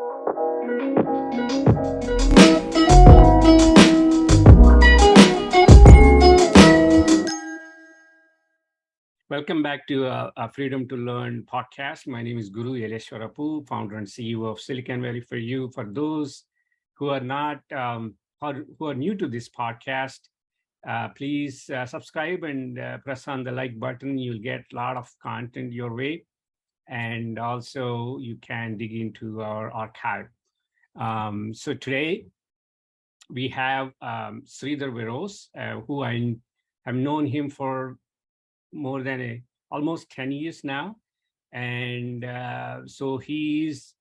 Welcome back to our Freedom to Learn podcast. My name is Gurumurthy Yeleswarapu, founder and CEO of Siliconvalley4u. For those who are not, who are new to this podcast, please subscribe and press on the like button. You'll get a lot of content your way. And also you can dig into our archive. So today we have Sridhar Verose, who I have known him for more than almost 10 years now. And so he's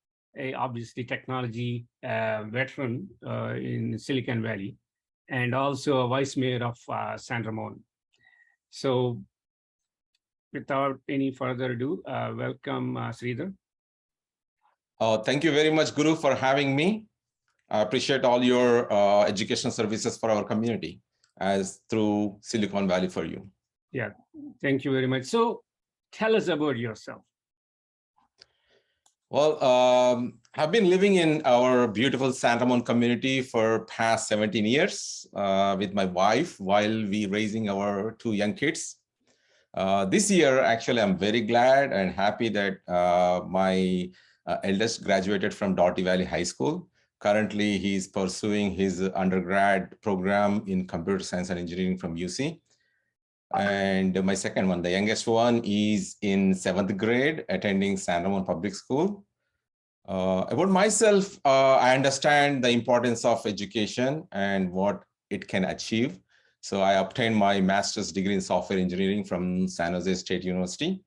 obviously technology veteran in Silicon Valley and also a vice mayor of San Ramon. So without any further ado, welcome Sridhar. Thank you very much, Guru, for having me. I appreciate all your educational services for our community as through Siliconvalley4u. Yeah, thank you very much. So tell us about yourself. Well, I've been living in our beautiful San Ramon community for past 17 years with my wife while we raising our two young kids. This year, actually, I'm very glad and happy that my eldest graduated from Doty Valley High School. Currently, he's pursuing his undergrad program in computer science and engineering from UC. And my second one, the youngest one, is in 7th grade, attending San Ramon Public School. About myself, I understand the importance of education and what it can achieve. So I obtained my master's degree in software engineering from San Jose State University.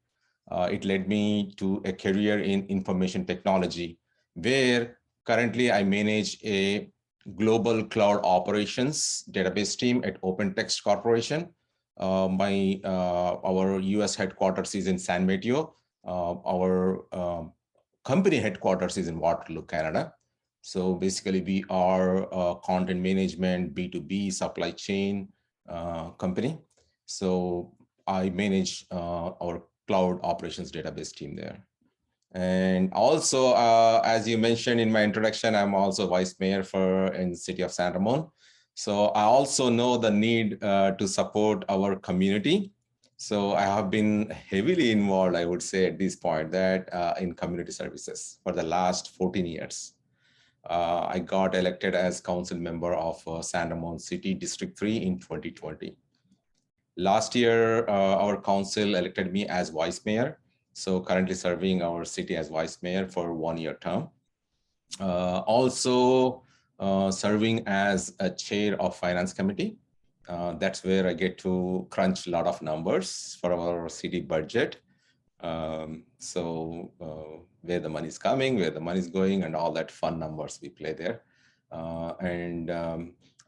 It led me to a career in information technology, where currently I manage a global cloud operations database team at OpenText Corporation. Our US headquarters is in San Mateo. Our company headquarters is in Waterloo, Canada. So basically we are a content management, B2B supply chain company. So I manage our cloud operations database team there. And also, as you mentioned in my introduction, I'm also vice mayor in the city of San Ramon. So I also know the need to support our community. So I have been heavily involved, I would say at this point, that in community services for the last 14 years. I got elected as council member of San Ramon City District 3 in 2020. Last year, our council elected me as vice mayor. So currently serving our city as vice mayor for a 1-year term. Also serving as a chair of finance committee. That's where I get to crunch a lot of numbers for our city budget. Where the money is coming, where the money is going, and all that fun numbers we play there.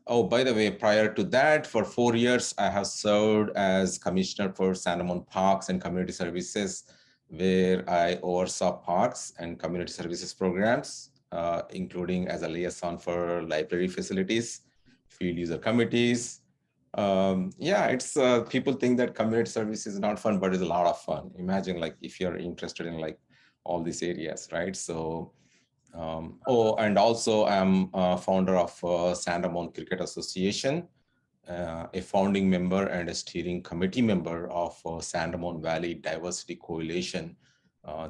Oh, by the way, prior to that, for 4 years, I have served as commissioner for San Ramon Parks and Community Services, where I oversaw parks and community services programs, including as a liaison for library facilities, field user committees. Yeah, it's people think that community service is not fun, but it's a lot of fun. Imagine like if you're interested in like all these areas, right? So, and also I'm founder of San Ramon Cricket Association, a founding member and a steering committee member of San Ramon Valley Diversity Coalition.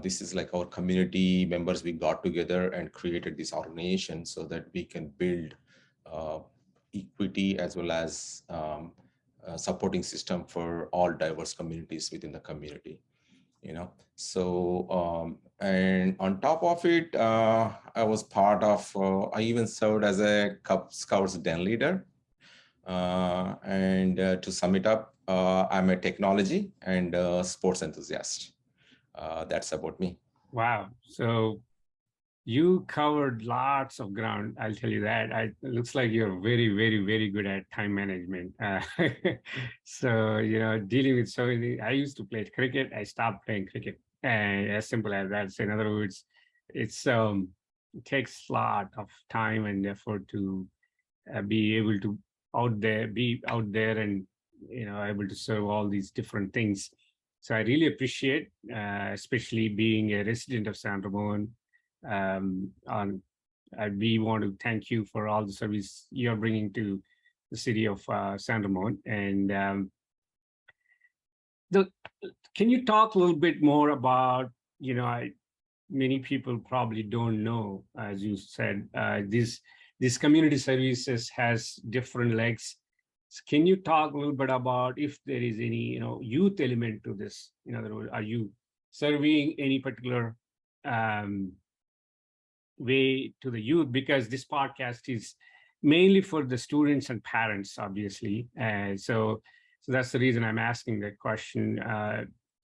This is like our community members, we got together and created this organization so that we can build equity as well as supporting system for all diverse communities within the community, you know. So and on top of it, I was part of I even served as a Cub Scouts den leader, and to sum it up, I'm a technology and sports enthusiast. That's about me. Wow. So you covered lots of ground, I'll tell you that. It looks like you're very, very, very good at time management. So, you know, dealing with so many, I used to play cricket. I stopped playing cricket. And as simple as that. So in other words, it takes a lot of time and effort to be able to be out there and, you know, able to serve all these different things. So I really appreciate, especially being a resident of San Ramon, On we want to thank you for all the service you're bringing to the city of San Ramon. And the can you talk a little bit more about, many people probably don't know, as you said, this community services has different legs. So can you talk a little bit about if there is any, youth element to this? In other words, are you serving any particular um, way to the youth? Because this podcast is mainly for the students and parents, obviously. So that's the reason I'm asking that question.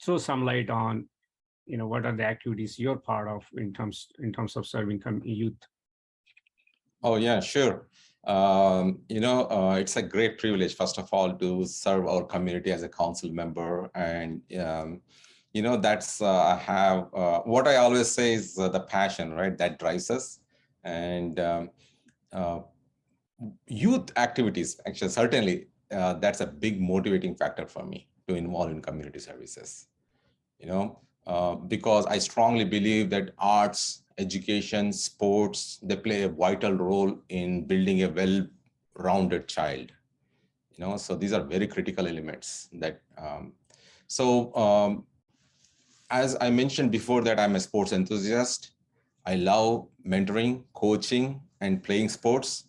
Throw some light on, what are the activities you're part of in terms of serving youth. Oh, yeah, sure. It's a great privilege, first of all, to serve our community as a council member. And, that's I have what I always say is the passion, right? That drives us. And uh, youth activities, actually, certainly, that's a big motivating factor for me to involve in community services. Because I strongly believe that arts, education, sports, they play a vital role in building a well-rounded child. So these are very critical elements that, as I mentioned before, that I'm a sports enthusiast. I love mentoring, coaching, and playing sports.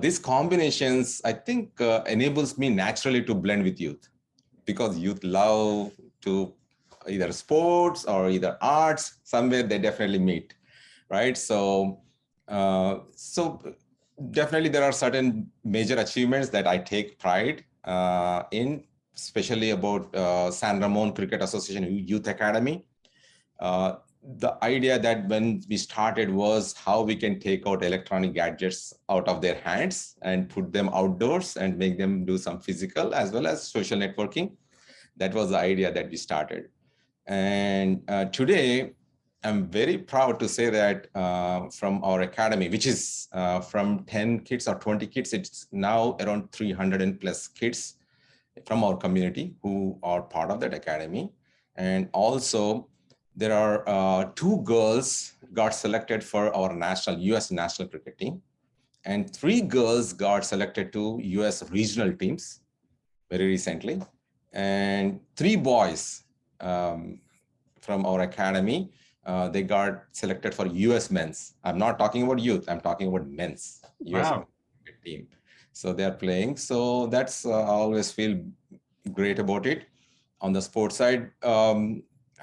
These combinations, I think, enables me naturally to blend with youth, because youth love to either sports or either arts. Somewhere they definitely meet, right? So definitely there are certain major achievements that I take pride in, especially about San Ramon Cricket Association Youth Academy. The idea that when we started was how we can take out electronic gadgets out of their hands and put them outdoors and make them do some physical as well as social networking. That was the idea that we started. And today, I'm very proud to say that from our academy, which is from 10 kids or 20 kids, it's now around 300 and plus kids from our community who are part of that academy. And also, there are 2 girls got selected for our US national cricket team, and 3 girls got selected to US regional teams very recently, and 3 boys from our academy, they got selected for US men's. I'm not talking about youth, I'm talking about men's US Wow. team. So they're playing. So that's I always feel great about it. On the sports side,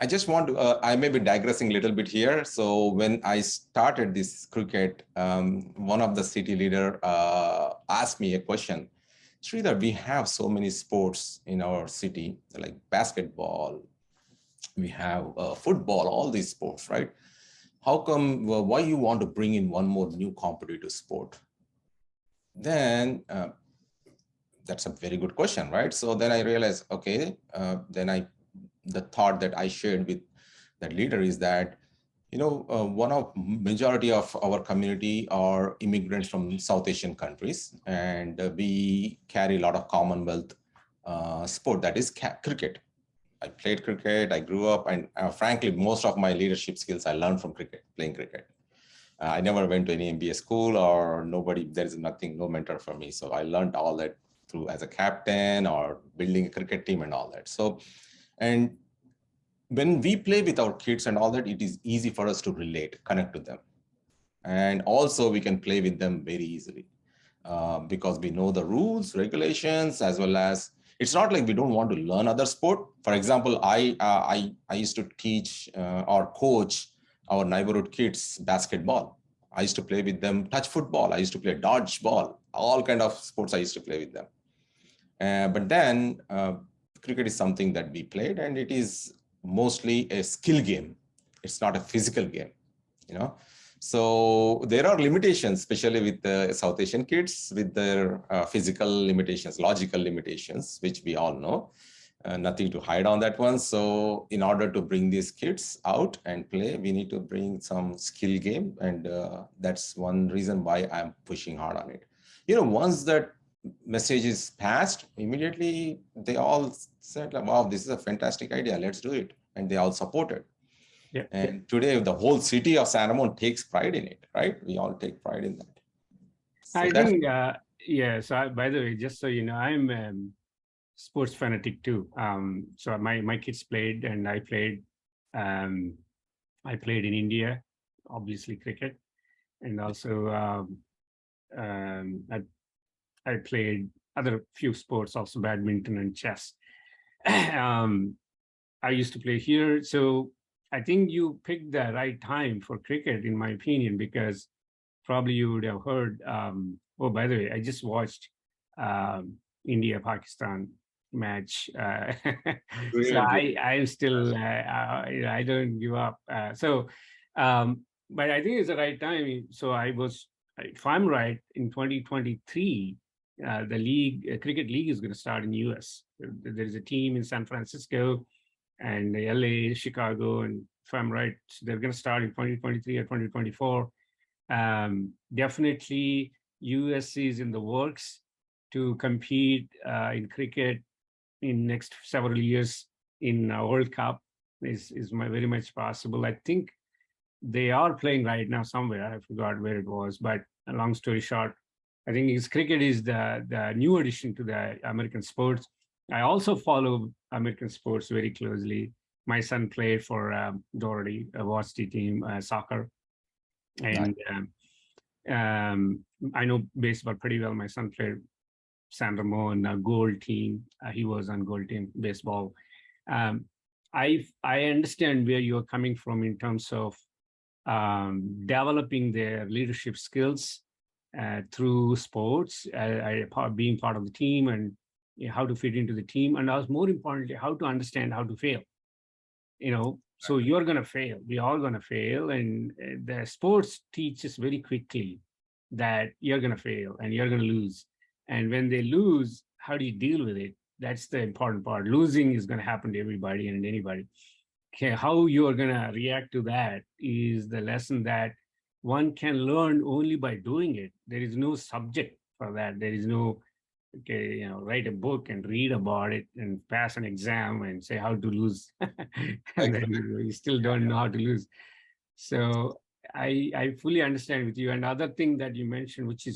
I just want to, I may be digressing a little bit here. So when I started this cricket, one of the city leader asked me a question. Sridhar, we have so many sports in our city, like basketball, we have football, all these sports, right? How come, why you want to bring in one more new competitive sport? Then that's a very good question, right? So then I realized, okay, the thought that I shared with that leader is that, one of majority of our community are immigrants from South Asian countries, and we carry a lot of Commonwealth sport, that is cricket. I played cricket, I grew up, and frankly, most of my leadership skills I learned from cricket, playing cricket. I never went to any MBA school or there is nothing, no mentor for me. So I learned all that through as a captain or building a cricket team and all that. So, and when we play with our kids and all that, it is easy for us to relate, connect to them. And also we can play with them very easily because we know the rules, regulations, as well as it's not like we don't want to learn other sport. For example, I used to teach or coach our neighborhood kids basketball. I used to play with them touch football. I used to play dodgeball, all kind of sports I used to play with them. But then cricket is something that we played, and it is mostly a skill game. It's not a physical game, you know. So there are limitations, especially with the South Asian kids, with their physical limitations, logical limitations, which we all know. Nothing to hide on that one. So in order to bring these kids out and play, we need to bring some skill game. And that's one reason why I'm pushing hard on it. Once that message is passed, immediately they all said, wow, this is a fantastic idea. Let's do it. And they all supported. Yeah. And today, the whole city of San Ramon takes pride in it, right? We all take pride in that. So I that's think, yeah. So by the way, just so you know, I'm sports fanatic too. So my kids played, and I played. Um, I played in India, obviously cricket, and also I played other few sports, also badminton and chess. um, I used to play here, so I think you picked the right time for cricket, in my opinion, because probably you would have heard. Oh, by the way, I just watched India Pakistan match, so brilliant. I'm still I don't give up. But I think it's the right time. So I was, if I'm right, in 2023, the league, cricket league, is going to start in US. There is a team in San Francisco and LA, Chicago, and if I'm right, they're going to start in 2023 or 2024. Definitely, US is in the works to compete in cricket in next several years in World Cup. Is very much possible. I think they are playing right now somewhere. I forgot where it was, but a long story short, I think cricket is the new addition to the American sports. I also follow American sports very closely. My son played for Doherty, a varsity team, soccer, Nice. and um, I know baseball pretty well. My son played San Ramon, gold team. He was on gold team baseball. Um, I understand where you're coming from in terms of developing their leadership skills through sports, being part of the team, and how to fit into the team, and also more importantly, how to understand how to fail. So you're going to fail. We're all going to fail, and the sports teaches very quickly that you're going to fail and you're going to lose. And when they lose, how do you deal with it? That's the important part. Losing is going to happen to everybody and anybody. Okay, how you are going to react to that is the lesson that one can learn only by doing it. There is no subject for that. There is no, okay, write a book and read about it and pass an exam and say how to lose. And then Exactly. you still don't know how to lose. So I fully understand with you. And other thing that you mentioned, which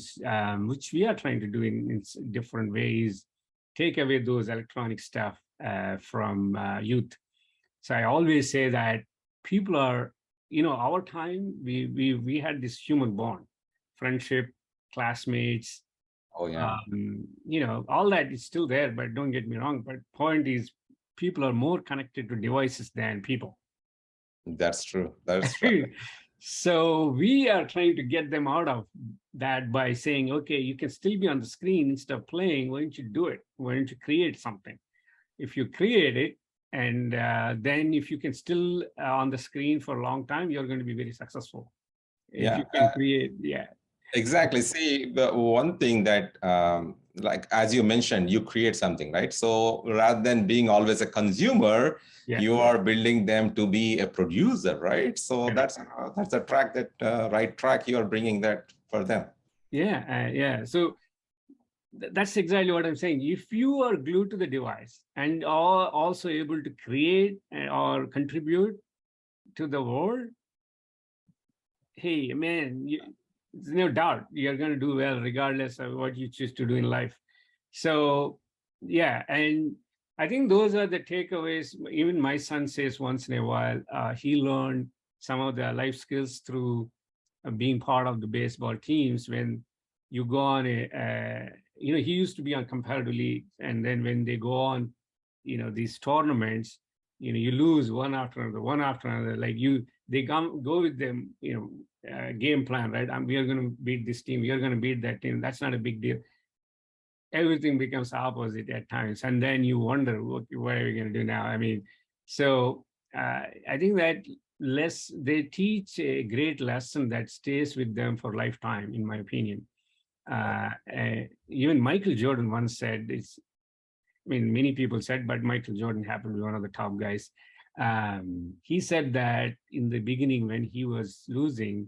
we are trying to do in different ways, take away those electronic stuff from youth. So I always say that people are, our time, we had this human bond, friendship, classmates, Oh, yeah. all that is still there, but don't get me wrong. But point is, people are more connected to devices than people. That's true. That's right. So we are trying to get them out of that by saying, okay, you can still be on the screen instead of playing. Why don't you do it? Why don't you create something? If you create it, and then if you can still on the screen for a long time, you're going to be very successful. If Yeah. you can create, yeah. Exactly. See, the one thing that, like, as you mentioned, you create something, right? So rather than being always a consumer, Yeah. you are building them to be a producer, right? So that's a track that right track you are bringing that for them. Yeah. So that's exactly what I'm saying. If you are glued to the device and are also able to create or contribute to the world, hey, man, there's no doubt you're going to do well regardless of what you choose to do in life. So, yeah. And I think those are the takeaways. Even my son says once in a while, he learned some of the life skills through being part of the baseball teams. When you go on he used to be on competitive leagues, and then when they go on, these tournaments, you lose one after another. Like they go with them, game plan, right? We are going to beat this team. We are going to beat that team. That's not a big deal. Everything becomes opposite at times, and then you wonder, what are we going to do now? I mean, so I think that they teach a great lesson that stays with them for lifetime, in my opinion. Even Michael Jordan once said, many people said, but Michael Jordan happened to be one of the top guys. He said that in the beginning, when he was losing,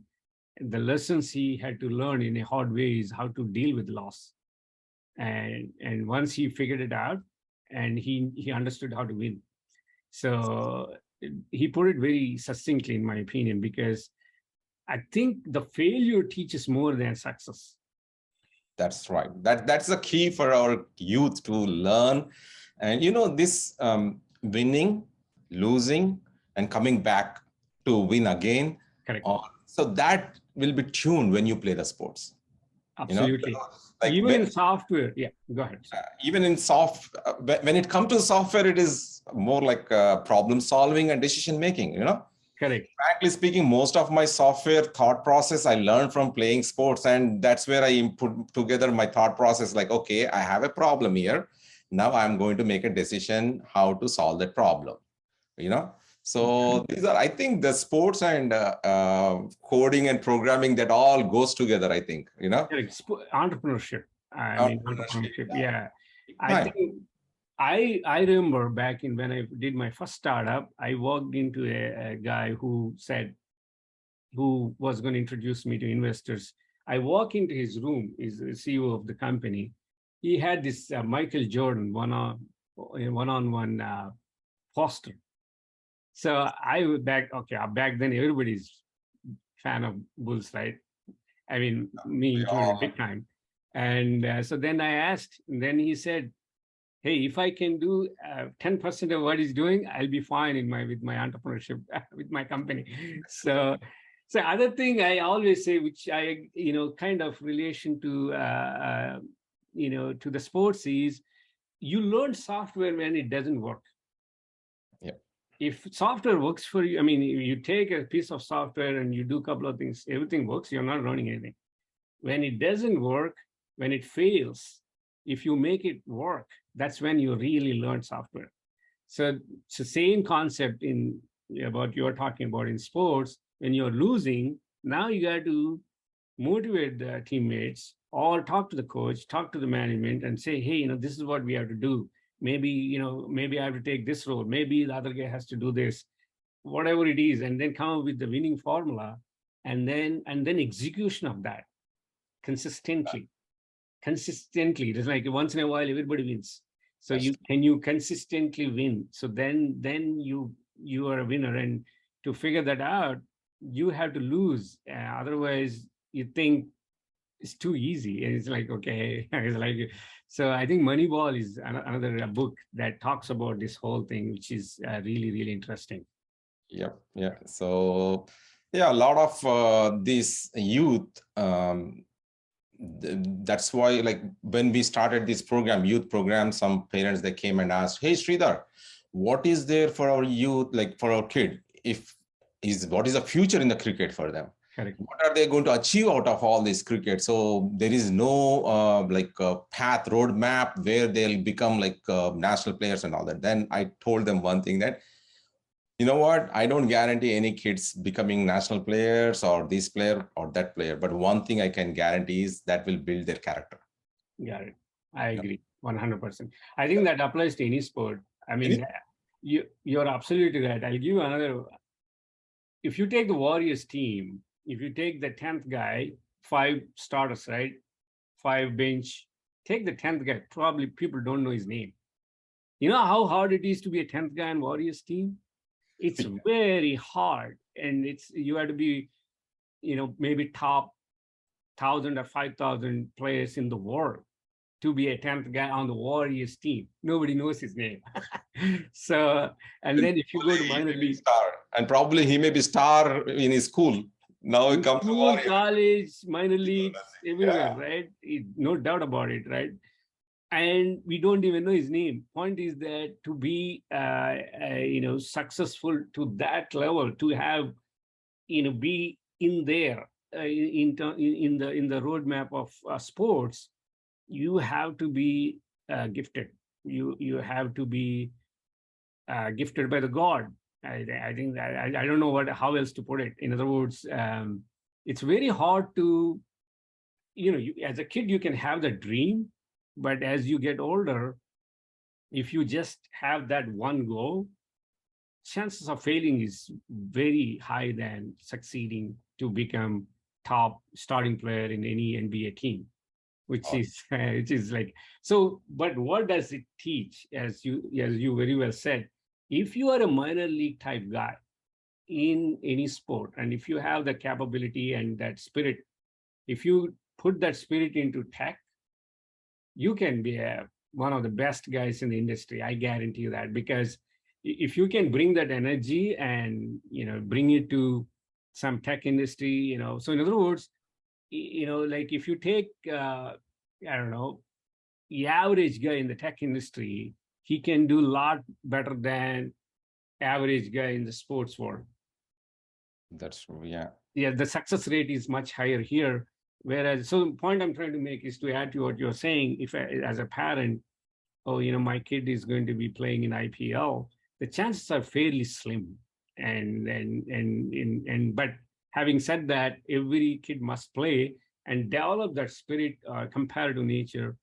the lessons he had to learn in a hard way is how to deal with loss. And once he figured it out, and he understood how to win. So he put it very succinctly, in my opinion, because I think the failure teaches more than success. That's right. That's the key for our youth to learn. And this winning, losing, and coming back to win again. Correct. So that will be tuned when you play the sports. Absolutely. Like Even in software. Yeah, go ahead. Even in when it comes to software, it is more like problem solving and decision making. Correct. Frankly speaking, most of my software thought process I learned from playing sports, and that's where I put together my thought process. Like, okay, I have a problem here. Now I'm going to make a decision how to solve that problem. So these are, I think, the sports and coding and programming, that all goes together. I think, Correct. Entrepreneurship. Entrepreneurship. Yeah, I think I remember back in when I did my first startup, I walked into a guy who was going to introduce me to investors. I walk into his room, he's the CEO of the company. He had this Michael Jordan one-on-one poster. So back then everybody's fan of Bulls, right? I mean, me included, big time. And so then I asked, and then he said, hey, if I can do 10% of what he's doing, I'll be fine with my entrepreneurship, with my company. So other thing I always say, which I, kind of relation to, to the sports, is you learn software when it doesn't work. Yeah. If software works for you, I mean, you take a piece of software and you do a couple of things, everything works, you're not learning anything. When it doesn't work, when it fails, if you make it work, that's when you really learn software. So it's the same concept in about you're talking about in sports. When you're losing, now you got to motivate the teammates or talk to the coach, talk to the management and say, hey, this is what we have to do. Maybe, maybe I have to take this role. Maybe the other guy has to do this, whatever it is, and then come up with the winning formula and then execution of that consistently. It is like once in a while everybody wins, so you consistently win, so then you are a winner. And to figure that out, you have to lose, otherwise you think it's too easy, and it's like, okay. It's like, so I think Moneyball is another book that talks about this whole thing, which is really, really interesting. Yeah. So a lot of these youth, that's why, like, when we started this youth program, some parents, they came and asked, hey, Sridhar, what is there for our youth, like for our kid, what is the future in the cricket for them? Correct. What are they going to achieve out of all this cricket? So there is no path roadmap where they'll become like national players and all that. Then I told them one thing, that you know what, I don't guarantee any kids becoming national players or this player or that player, but one thing I can guarantee is that will build their character. Got it. I agree 100%. I think that applies to any sport. I mean, you're absolutely right. I'll give you another. If you take the Warriors team, if you take the 10th guy, 5 starters, right? 5 bench, take the 10th guy. Probably people don't know his name. You know how hard it is to be a 10th guy in Warriors team? It's very hard. And you have to be, maybe top 1,000 or 5,000 players in the world to be a 10th guy on the Warriors team. Nobody knows his name. So, and then if you go to minor league, and probably he may be star in his school. Now he comes to Warriors. College, minor leagues, everywhere, right? No doubt about it, right? And we don't even know his name. Point is that to be, successful to that level, to have, be in there in the roadmap of sports, you have to be gifted. You have to be gifted by the God. I think that I don't know how else to put it. In other words, it's very hard to, as a kid you can have the dream, but as you get older, if you just have that one goal, chances of failing is very high than succeeding to become top starting player in any NBA team, which is like, so. But what does it teach? As you very well said, If you are a minor league type guy in any sport, and if you have the capability and that spirit, if you put that spirit into tech, you can be one of the best guys in the industry. I guarantee you that, because if you can bring that energy and bring it to some tech industry, so in other words, like if you take I don't know, the average guy in the tech industry, he can do a lot better than average guy in the sports world. That's true. Yeah. Yeah, the success rate is much higher here. Whereas, so the point I'm trying to make is to add to what you're saying. If as a parent, oh, my kid is going to be playing in IPL, the chances are fairly slim. But having said that, every kid must play and develop that spirit compared to nature.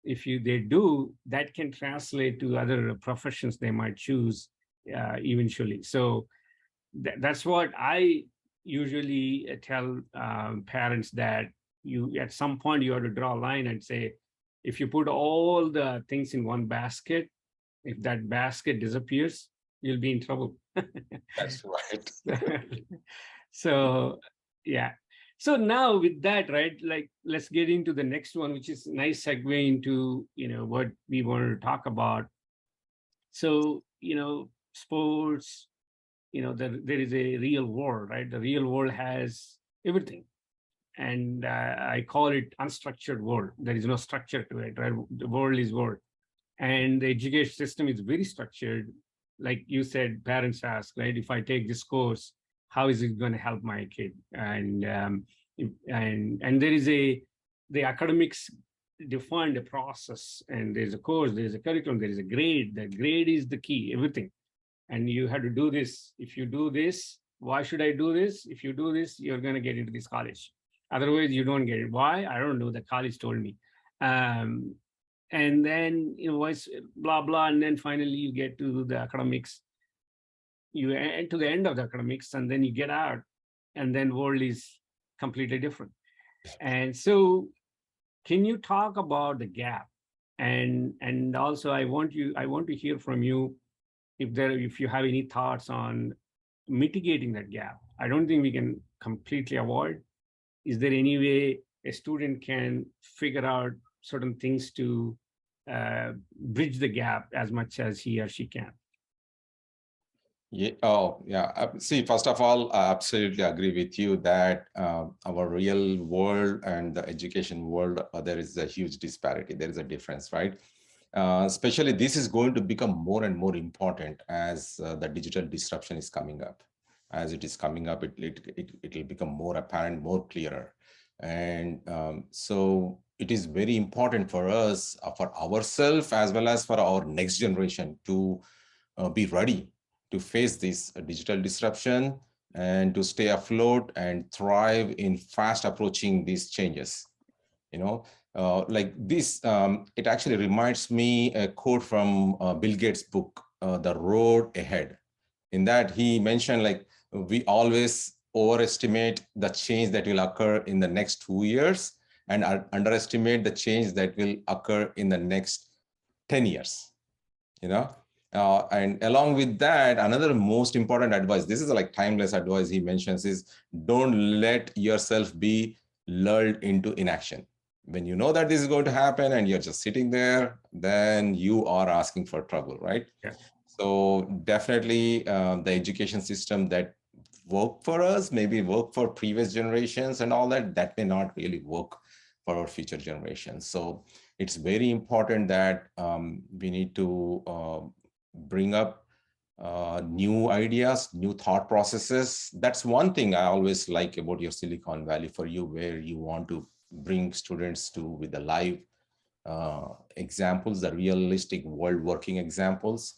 If they do, that can translate to other professions they might choose eventually. So that's what I usually tell parents, that you at some point you have to draw a line and say, if you put all the things in one basket, if that basket disappears, you'll be in trouble. That's right. So yeah. So now with that, right, like let's get into the next one, which is a nice segue into what we wanted to talk about. So sports, there is a real world, right? The real world has everything, and I call it unstructured world. There is no structure to it, right? The world is world, and the education system is very structured. Like you said, parents ask, right, if I take this course, how is it going to help my kid? And there is the academics defined a process, and there's a course, there's a curriculum, there is a grade. The grade is the key, everything. And you have to do this. If you do this, why should I do this? If you do this, you're going to get into this college. Otherwise, you don't get it. Why? I don't know. The college told me. Um, and then what's blah blah, and then finally you get to the academics. You end to the end of the academics, and then you get out, and then world is completely different. And so, can you talk about the gap? And also, I want to hear from you if you have any thoughts on mitigating that gap. I don't think we can completely avoid. Is there any way a student can figure out certain things to bridge the gap as much as he or she can? Yeah. Oh, yeah. See, first of all, I absolutely agree with you that our real world and the education world, there is a huge disparity. There is a difference, right? Especially this is going to become more and more important as the digital disruption is coming up. As it is coming up, it will become more apparent, more clearer. And so it is very important for us, for ourselves, as well as for our next generation to be ready to face this digital disruption and to stay afloat and thrive in fast approaching these changes. Like this, it actually reminds me a quote from Bill Gates' book, The Road Ahead. In that he mentioned, like, we always overestimate the change that will occur in the next 2 years and underestimate the change that will occur in the next 10 years. And along with that, another most important advice, this is like timeless advice he mentions, is don't let yourself be lulled into inaction. When you know that this is going to happen and you're just sitting there, then you are asking for trouble, right? Yeah. So definitely the education system that worked for us, maybe work for previous generations and all that, that may not really work for our future generations. So it's very important that we need to bring up new ideas, new thought processes. That's one thing I always like about your Siliconvalley4u, where you want to bring students to with the live examples, the realistic world working examples.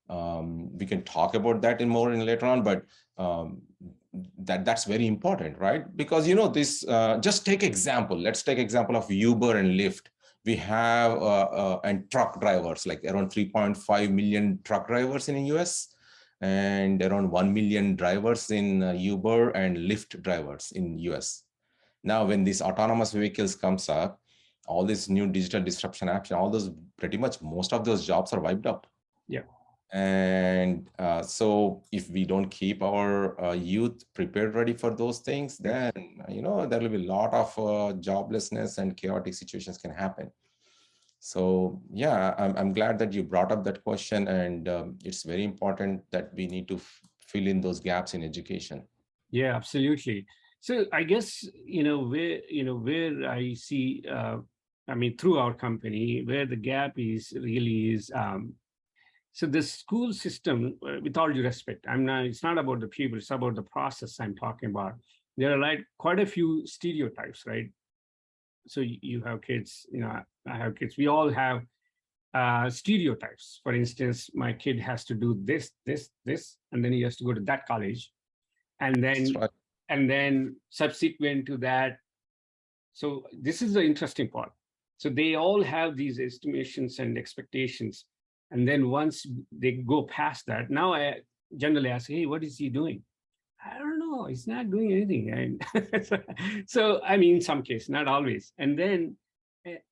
We can talk about that in later on, but that's very important, right? Because this, just take example. Let's take example of Uber and Lyft. We have and truck drivers, like around 3.5 million truck drivers in the US, and around 1 million drivers in Uber and Lyft drivers in US. Now, when these autonomous vehicles comes up, all this new digital disruption action, all those, pretty much most of those jobs are wiped out. Yeah. And so if we don't keep our youth prepared, ready for those things, then, there will be a lot of joblessness and chaotic situations can happen. So yeah, I'm glad that you brought up that question, and it's very important that we need to fill in those gaps in education. Yeah, absolutely. So I guess, where I see, I mean, through our company, where the gap is really is, so the school system, with all due respect, it's not about the people, it's about the process I'm talking about. There are like quite a few stereotypes, right? So you have kids, I have kids, we all have stereotypes. For instance, my kid has to do this, and then he has to go to that college. And That's then right. subsequent to that, so this is the interesting part. So they all have these estimations and expectations. And then once they go past that, now I generally ask, hey, what is he doing? I don't know. He's not doing anything. And so, I mean, in some cases, not always. And then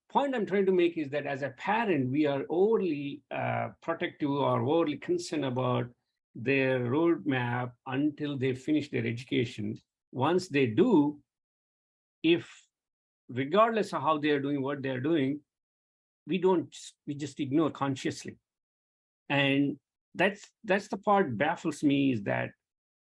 point I'm trying to make is that as a parent, we are overly protective or overly concerned about their roadmap until they finish their education. Once they do, if regardless of how they are doing what they are doing, we just ignore consciously. And that's the part baffles me, is that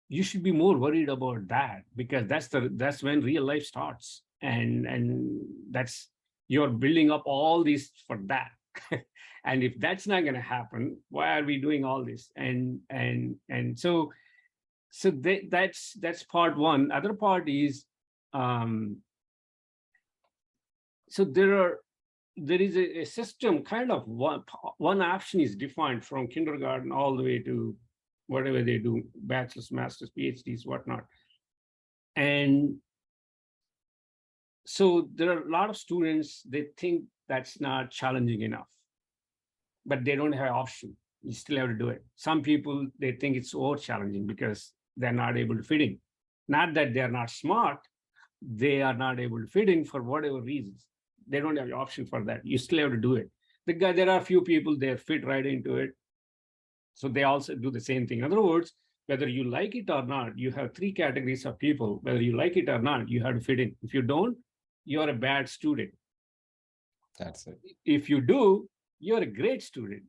you should be more worried about that, because that's when real life starts. And that's, you're building up all these for that. And if that's not going to happen, why are we doing all this? And so that's part one. Other part is, um so there is a system, kind of one option is defined from kindergarten all the way to whatever they do, bachelor's, master's, PhDs, whatnot. And so there are a lot of students, they think that's not challenging enough, but they don't have an option. You still have to do it. Some people, they think it's over challenging because they're not able to fit in. Not that they're not smart, they are not able to fit in for whatever reasons. They don't have the option for that. You still have to do it. There are a few people, they fit right into it. So they also do the same thing. In other words, whether you like it or not, you have three categories of people. Whether you like it or not, you have to fit in. If you don't, you're a bad student. That's it. If you do, you're a great student.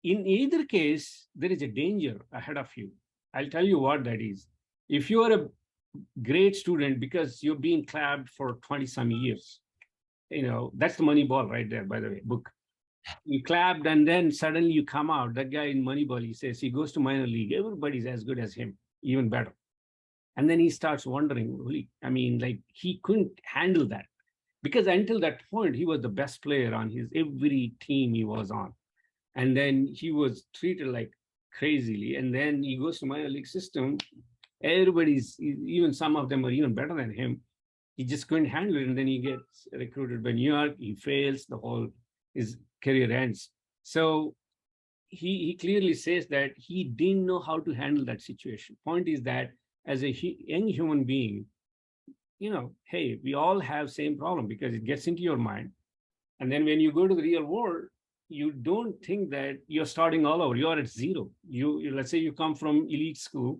In either case, there is a danger ahead of you. I'll tell you what that is. If you are a great student because you've been clapped for 20 some years, that's the Moneyball right there, by the way, book. You clapped, and then suddenly you come out. That guy in Moneyball, he says he goes to minor league. Everybody's as good as him, even better. And then he starts wondering, really, I mean, like, he couldn't handle that, because until that point, he was the best player on his every team he was on. And then he was treated like crazily. And then he goes to minor league system. Everybody's, even some of them are even better than him. He just couldn't handle it. And then he gets recruited by New York. He fails. His career ends. So he clearly says that he didn't know how to handle that situation. Point is that as a young human being, hey, we all have same problem, because it gets into your mind. And then when you go to the real world, you don't think that you're starting all over. You're at zero. Let's say you come from elite school,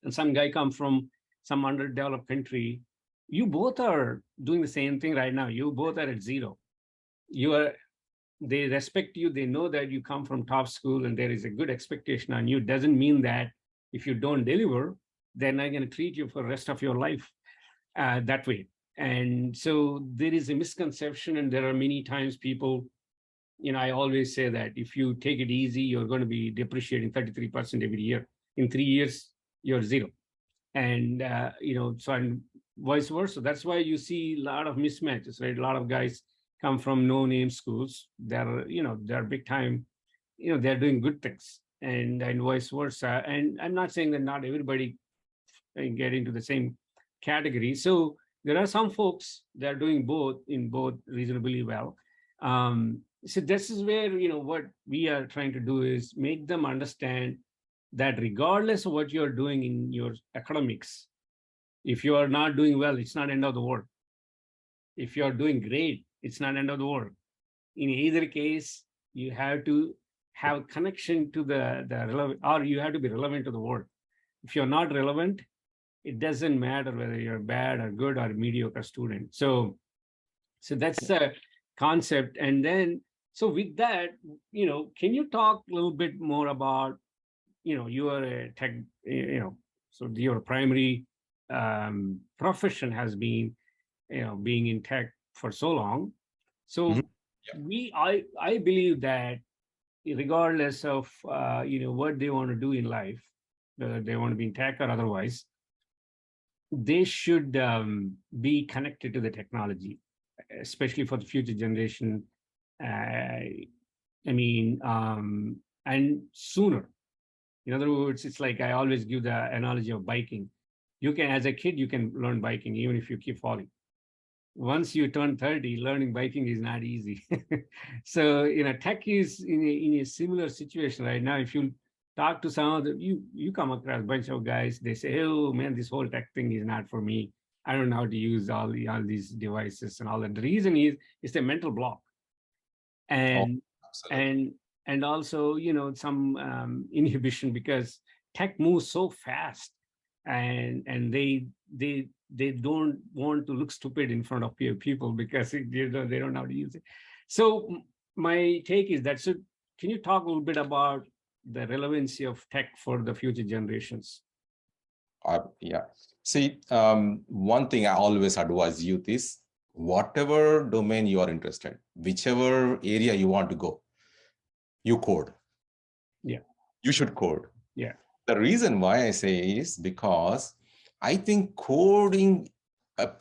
and some guy come from some underdeveloped country. You both are doing the same thing right now. You both are at zero. They respect you. They know that you come from top school, and there is a good expectation on you. Doesn't mean that if you don't deliver, they're not going to treat you for the rest of your life that way. And so there is a misconception, and there are many times people, I always say that if you take it easy, you're going to be depreciating 33% every year. In 3 years, you're zero. And, and vice versa. That's why you see a lot of mismatches, right? A lot of guys come from no-name schools. They're big time, they're doing good things, and vice versa. And I'm not saying that not everybody get into the same category. So there are some folks that are doing both reasonably well. So this is where, what we are trying to do is make them understand that regardless of what you're doing in your academics, if you are not doing well, it's not end of the world. If you're doing great, it's not end of the world. In either case, you have to have connection to the relevant, or you have to be relevant to the world. If you're not relevant, it doesn't matter whether you're bad or good or mediocre student. So that's the concept. And then, so with that, can you talk a little bit more about, you are a tech, so your primary profession has been, being in tech for so long. Mhm. So I believe that regardless of, what they want to do in life, whether they want to be in tech or otherwise, they should be connected to the technology, especially for the future generation. And sooner. In other words, it's like I always give the analogy of biking. You can, as a kid, you can learn biking even if you keep falling. Once you turn 30, learning biking is not easy. So, tech is in a similar situation right now. If you talk to some of the, you come across a bunch of guys, they say, oh man, this whole tech thing is not for me. I don't know how to use all these devices and all that. The reason is it's a mental block. Oh, And absolutely. and also, some inhibition, because tech moves so fast, and they don't want to look stupid in front of people, because they don't know how to use it. So my take is that, so can you talk a little bit about the relevancy of tech for the future generations? Yeah. See, one thing I always advise youth is whatever domain you are interested, whichever area you want to go, you code. Yeah. You should code. Yeah. The reason why I say is because I think coding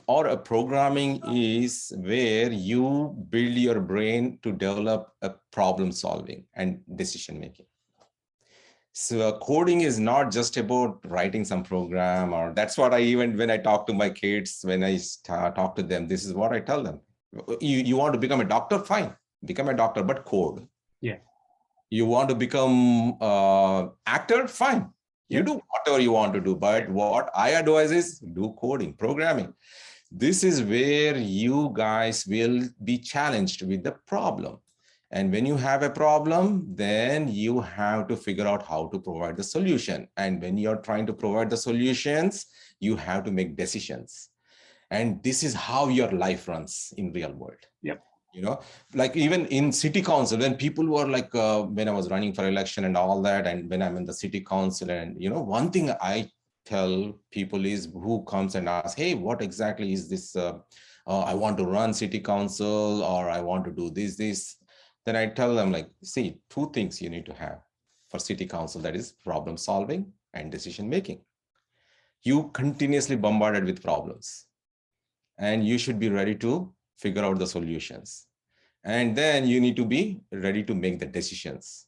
or a programming is where you build your brain to develop a problem solving and decision making. So coding is not just about writing some program, or that's what I, even when I talk to my kids, when I talk to them, this is what I tell them. You want to become a doctor? Fine, become a doctor, but code. Yeah. You want to become actor? Fine. You Yeah. do whatever you want to do. But what I advise is do coding, programming. This is where you guys will be challenged with the problem. And when you have a problem, then you have to figure out how to provide the solution. And when you're trying to provide the solutions, you have to make decisions. And this is how your life runs in real world. Yep. Like even in city council, when people were like, when I was running for election and all that, and when I'm in the city council, and one thing I tell people is, who comes and asks, hey, what exactly is this? I want to run city council, or I want to do this. Then I tell them, like, see, two things you need to have for city council, that is problem solving and decision making. You continuously bombarded with problems, and you should be ready to figure out the solutions. And then you need to be ready to make the decisions.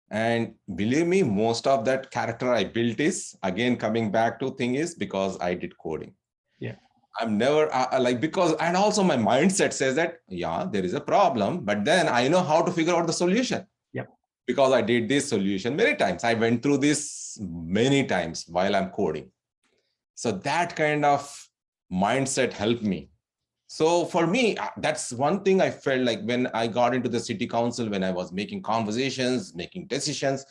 And believe me, most of that character I built is, again, coming back to thing is because I did coding. Yeah. I'm never because, and also my mindset says that, yeah, there is a problem, but then I know how to figure out the solution. Yep. Because I did this solution many times. I went through this many times while I'm coding. So that kind of mindset helped me. So for me, that's one thing I felt like when I got into the city council, when I was making conversations, making decisions,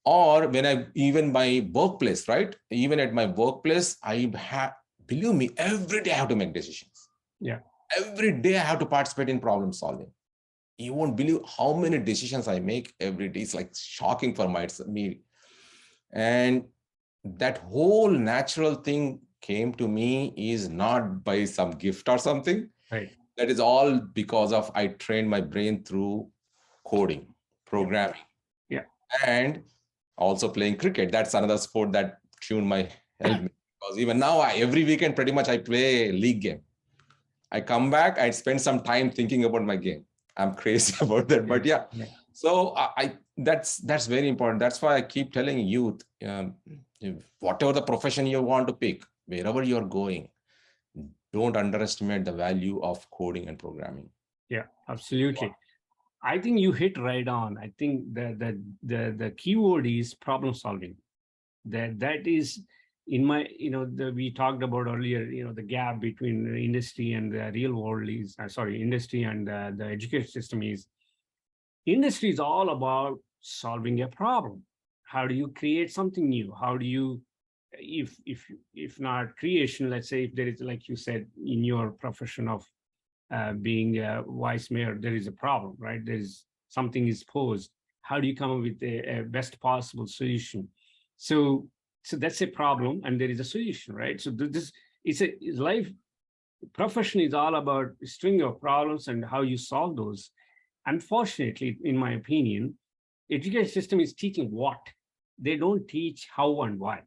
or when I, even my workplace, right? Even at my workplace, I have, believe me, every day I have to make decisions. Yeah. Every day I have to participate in problem solving. You won't believe how many decisions I make every day. It's like shocking for me. And that whole natural thing came to me is not by some gift or something. Right. That is all because of I trained my brain through coding, programming, Yeah. and also playing cricket. That's another sport that tuned my helped me. Because even now, every weekend pretty much I play a league game. I come back, I spend some time thinking about my game. I'm crazy about that, but yeah. So that's very important. That's why I keep telling youth, whatever the profession you want to pick, wherever you're going, don't underestimate the value of coding and programming. Yeah, absolutely. I think you hit right on. I think the keyword is problem solving. That is in my, we talked about earlier, the gap between the industry and the real world is, industry and the education system is, Industry is all about solving a problem. How do you create something new? How do you, if not creation, let's say if there is, like you said, in your profession of being a vice mayor, there is a problem, right? There is something is posed. How do you come up with a best possible solution? So, so that's a problem, and there is a solution, right? So this it's life. Profession is all about a string of problems and how you solve those. Unfortunately, in my opinion, education system is teaching what they don't teach how and why.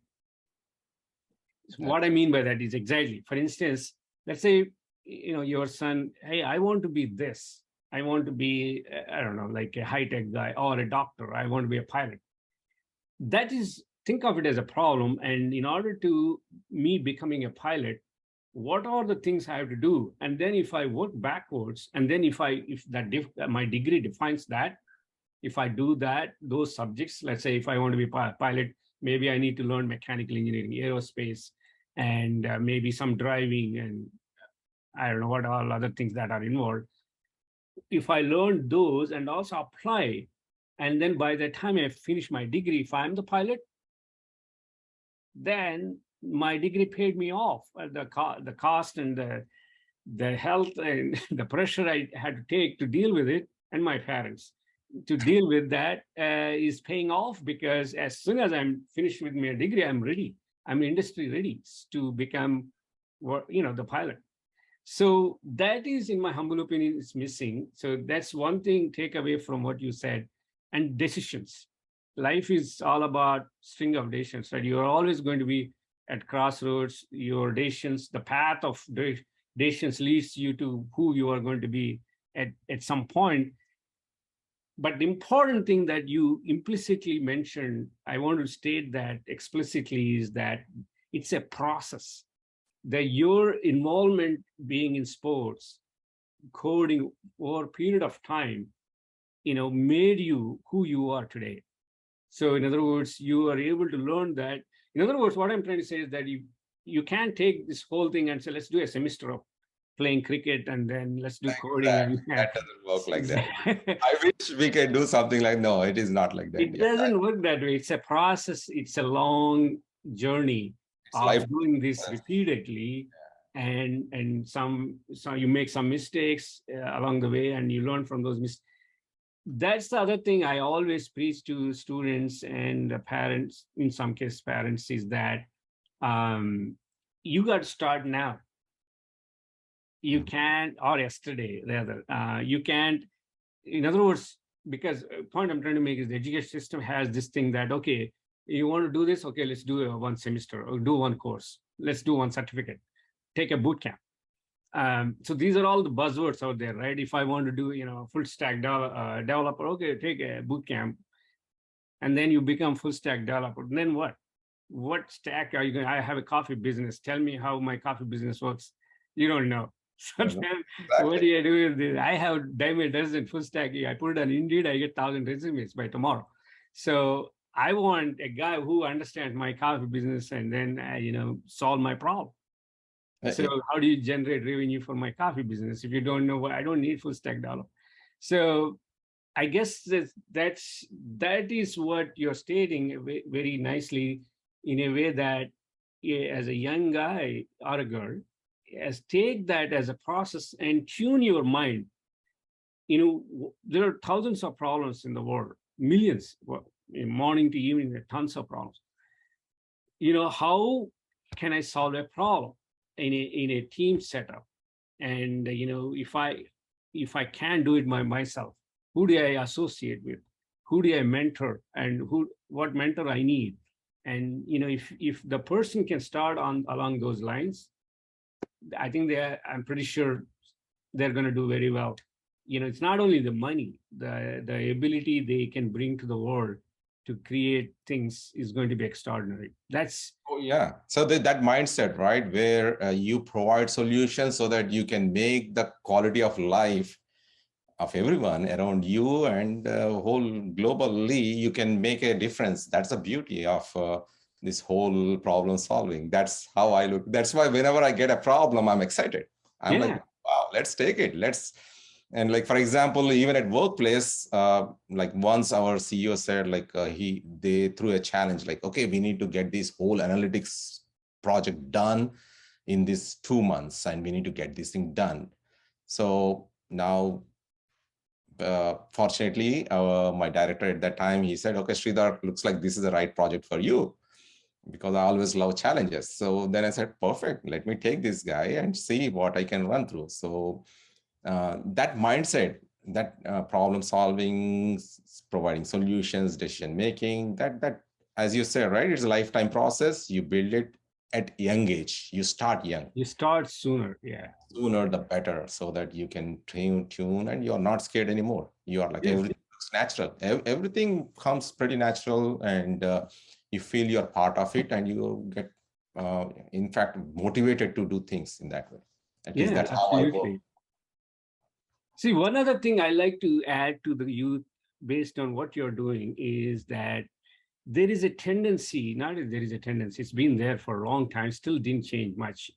What I mean by that is exactly, for instance, let's say, your son, hey, I want to be this. I want to be, I don't know, like a high-tech guy or a doctor. I want to be a pilot. That is, think of it as a problem. And in order to me becoming a pilot, what are the things I have to do? And then if I work backwards, and then if my degree defines that, if I do that, those subjects, let's say if I want to be a pilot, maybe I need to learn mechanical engineering, aerospace, and maybe some driving, and I don't know what all other things that are involved. If I learn those and also apply, and then by the time I finish my degree, if I'm the pilot, then my degree paid me off. The cost and the health and the pressure I had to take to deal with it, and my parents to deal with that is paying off, because as soon as I'm finished with my degree, I'm ready. I'm industry ready to become, the pilot. So that is, in my humble opinion, is missing. So that's one thing take away from what you said. And decisions. Life is all about string of decisions, right? You're always going to be at crossroads. Your decisions, the path of decisions leads you to who you are going to be at some point. But the important thing that you implicitly mentioned, I want to state that explicitly, is that it's a process. That your involvement being in sports, coding over a period of time, made you who you are today. So in other words, you are able to learn that. In other words, what I'm trying to say is that you can't take this whole thing and say, let's do a semester of playing cricket and then let's do coding. And That doesn't work like that. I wish we could do something like, no, it is not like that. It doesn't work that way. It's a process. It's a long journey of doing this repeatedly. And some you make some mistakes along the way, and you learn from those mistakes. That's the other thing I always preach to students and parents, in some cases parents, is that you got to start now. You can't, or yesterday rather, you can't, in other words, because point I'm trying to make is the education system has this thing that, okay, you want to do this, okay, let's do one semester or do one course. Let's do one certificate, take a boot camp. So these are all the buzzwords out there, right? If I want to do, full stack developer, okay, take a boot camp, and then you become full stack developer. And then what? What stack are you going? I have a coffee business. Tell me how my coffee business works. You don't know. Sometimes, exactly. What do you do with this? I have diamond dozen full stack. I put it on Indeed. I get 1,000 resumes by tomorrow. So I want a guy who understands my coffee business and then solve my problem. So how do you generate revenue for my coffee business if you don't know what? I don't need full stack developer. So I guess that is what you're stating very nicely, in a way that as a young guy or a girl, take that as a process and tune your mind. There are thousands of problems in the world, millions, morning to evening, there are tons of problems. How can I solve a problem in a team setup? And if I can't do it by myself, who do I associate with? Who do I mentor? And what mentor I need? And if the person can start along those lines, I think I'm pretty sure they're going to do very well. It's not only the money, the ability they can bring to the world to create things is going to be extraordinary. So that mindset, right, where you provide solutions so that you can make the quality of life of everyone around you and whole globally, you can make a difference. That's the beauty of this whole problem solving. That's how I look. That's why whenever I get a problem, I'm excited. I'm like, wow, let's take it. Let's And like, for example, even at workplace, like once our CEO said, like they threw a challenge, like, okay, we need to get this whole analytics project done in these 2 months, and we need to get this thing done. So now, fortunately, my director at that time, he said, okay, Sridhar, looks like this is the right project for you, because I always love challenges. So then I said, perfect, let me take this guy and see what I can run through. So that mindset, that problem solving, providing solutions, decision making, that as you said, right, it's a lifetime process. You build it at young age. You start young. You start sooner. Yeah. Sooner the better, so that you can tune and you're not scared anymore. You are like, Yes. everything looks natural. Everything comes pretty natural, and you feel you're part of it, and you get, in fact, motivated to do things in that way. At least Yeah, that's how I work. absolutely. See, one other thing I like to add to the youth based on what you're doing is that there is a tendency, not that there is a tendency, it's been there for a long time, still didn't change much,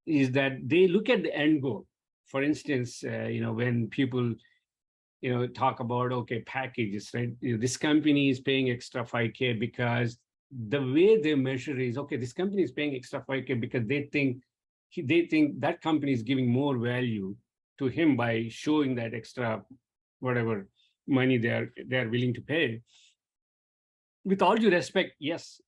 is that they look at the end goal. For instance, when people, talk about, okay, packages, right? This company is paying extra 5K because the way they measure is, okay, this company is paying extra 5K because they think that company is giving more value to him by showing that extra whatever money they're willing to pay. With all due respect, yes,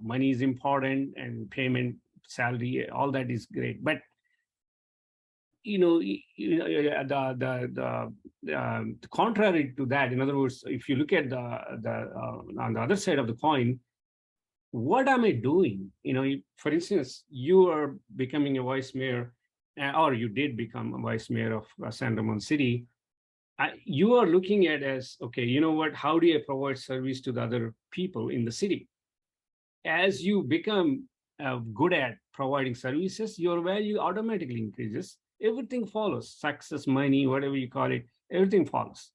money is important and payment, salary, all that is great. But the contrary to that, in other words, if you look at on the other side of the coin, what am I doing? For instance, you are becoming a vice mayor, or you did become a vice mayor of San Ramon City. You are looking at as, okay, you know what? How do I provide service to the other people in the city? As you become good at providing services, your value automatically increases. Everything follows. Success, money, whatever you call it, everything follows.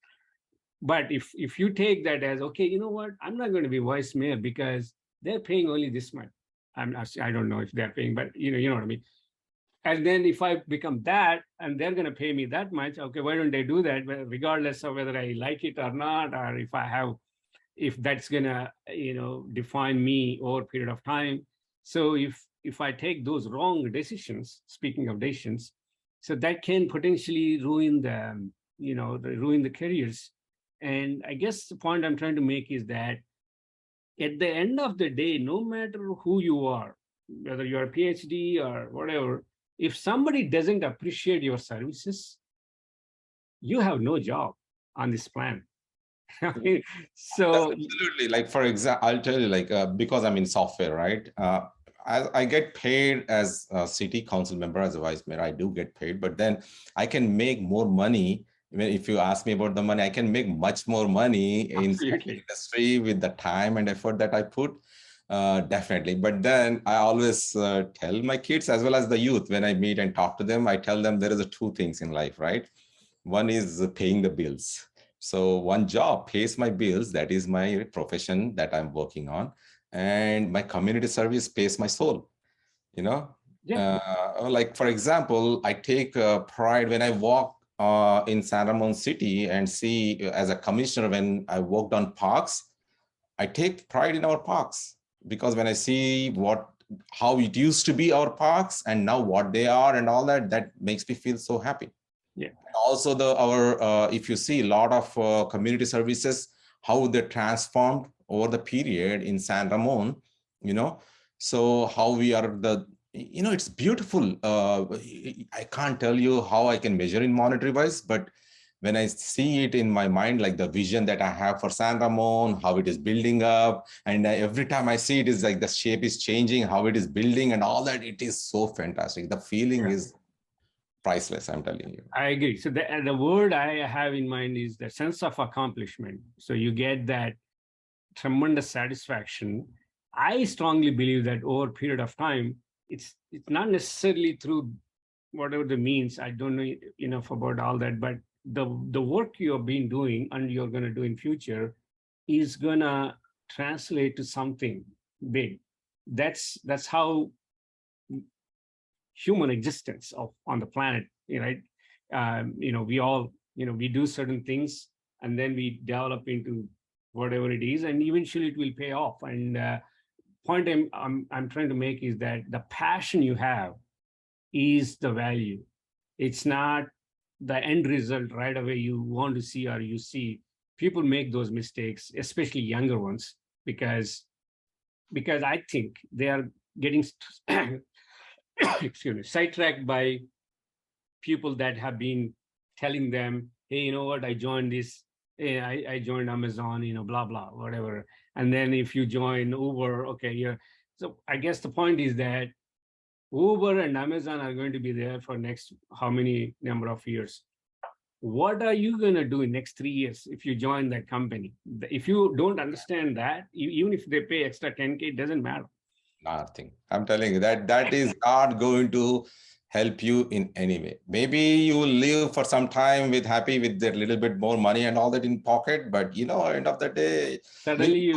But if you take that as, okay, you know what? I'm not going to be vice mayor because they're paying only this much. I don't know if they're paying, but you know what I mean. And then if I become that and they're going to pay me that much, okay, why don't they do that? Regardless of whether I like it or not, or if that's going to, define me over a period of time. So if I take those wrong decisions, speaking of decisions, so that can potentially ruin ruin the careers. And I guess the point I'm trying to make is that at the end of the day, no matter who you are, whether you're a PhD or whatever, if somebody doesn't appreciate your services, you have no job on this planet. So absolutely. Like, for example, I'll tell you, like, because I'm in software, right? I get paid as a city council member, as a vice mayor. I do get paid, but then I can make more money. Even if you ask me about the money, I can make much more money in the industry with the time and effort that I put. Definitely. But then I always tell my kids as well as the youth, when I meet and talk to them, I tell them there is two things in life, right? One is paying the bills. So one job pays my bills. That is my profession that I'm working on. And my community service pays my soul, Yeah. Like, for example, I take pride when I walk in San Ramon City and see, as a commissioner, when I worked on parks, I take pride in our parks, because when I see how it used to be our parks and now what they are and all that, that makes me feel so happy. Yeah. Also, if you see a lot of community services, how they transformed over the period in San Ramon, so how we are it's beautiful. I can't tell you how I can measure in monetary wise, but when I see it in my mind, like the vision that I have for San Ramon, how it is building up, and every time I see it, is like the shape is changing, how it is building and all that, it is so fantastic. The feeling is priceless, I'm telling you. I agree. So the word I have in mind is the sense of accomplishment. So you get that tremendous satisfaction. I strongly believe that over a period of time, it's not necessarily through whatever the means. I don't know enough about all that, but the work you've been doing and you're going to do in future is going to translate to something big. That's how human existence on the planet, right? we all, we do certain things and then we develop into whatever it is, and eventually it will pay off. And point I'm trying to make is that the passion you have is the value. It's not the end result right away you want to see or you see. People make those mistakes, especially younger ones, because I think they are getting excuse me, sidetracked by people that have been telling them, hey, you know what, I joined this, hey, I joined Amazon, blah, blah, whatever. And then if you join Uber, okay, yeah. So I guess the point is that Uber and Amazon are going to be there for next how many number of years. What are you going to do in next 3 years if you join that company? If you don't understand that, even if they pay extra 10K, it doesn't matter. Nothing. I'm telling you that is not going to help you in any way. Maybe you will live for some time with happy with their little bit more money and all that in pocket, but end of the day, Suddenly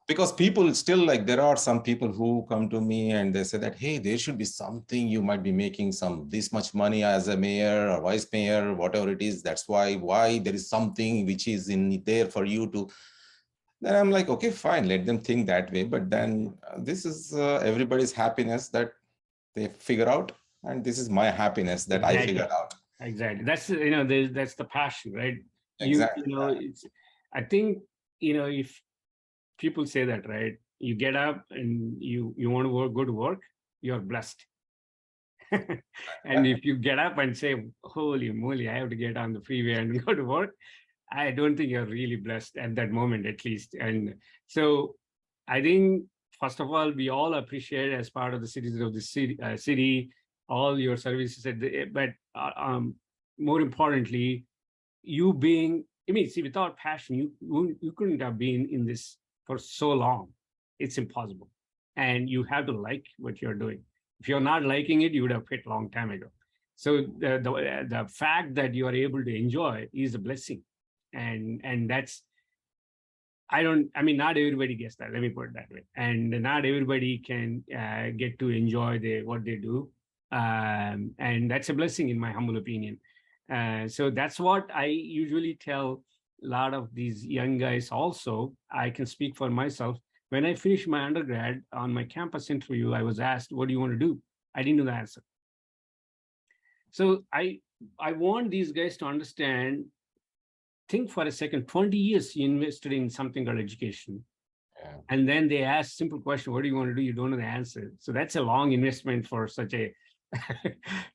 because people still, like, there are some people who come to me and they say that, hey, there should be something, you might be making this much money as a mayor or vice mayor, whatever it is. That's why there is something which is in there for you to. Then I'm like, okay, fine, let them think that way. But then this is everybody's happiness that they figure out. And this is my happiness that I figured out. Exactly. That's, that's the passion, right? Exactly. I think, if people say that, right, you get up and you want to go to work, you're blessed. And if you get up and say, holy moly, I have to get on the freeway and go to work, I don't think you're really blessed at that moment, at least. And so I think, first of all, we all appreciate as part of the citizens of the city, all your services. But more importantly, you being, see, without passion, you couldn't have been in this for so long. It's impossible. And you have to like what you're doing. If you're not liking it, you would have quit a long time ago. So the fact that you are able to enjoy is a blessing. And that's, not everybody gets that, let me put it that way. And not everybody can get to enjoy what they do. And that's a blessing, in my humble opinion. So that's what I usually tell a lot of these young guys also. I can speak for myself. When I finished my undergrad, on my campus interview, I was asked, what do you want to do? I didn't know the answer. So I want these guys to understand, think for a second, 20 years you invested in something called education. Yeah. And then they ask simple question, what do you want to do? You don't know the answer. So that's a long investment for such a,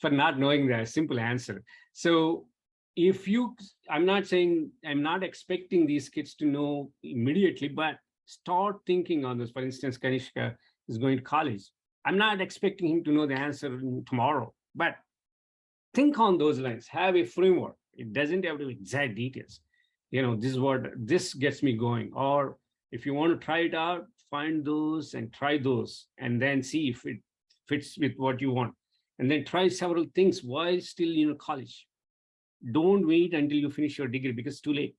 for not knowing the simple answer. So I'm not expecting these kids to know immediately, but start thinking on this. For instance, Kanishka is going to college. I'm not expecting him to know the answer tomorrow, but think on those lines, have a framework. It doesn't have to be exact details. This gets me going. Or if you want to try it out, find those and try those, and then see if it fits with what you want. And then try several things while still in college. Don't wait until you finish your degree because it's too late.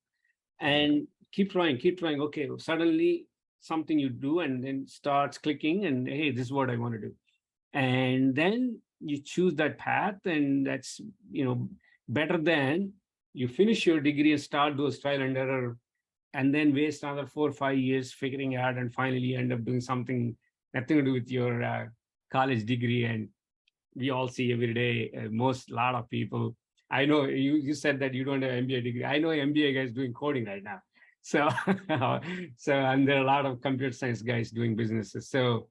And keep trying. Okay, suddenly something you do and then starts clicking and, hey, this is what I want to do. And then you choose that path, and that's, better than you finish your degree and start those trial and error and then waste another 4 or 5 years figuring out and finally end up doing something nothing to do with your college degree. And we all see every day, a lot of people. I know you said that you don't have an MBA degree. I know MBA guys doing coding right now. So, and there are a lot of computer science guys doing businesses. So,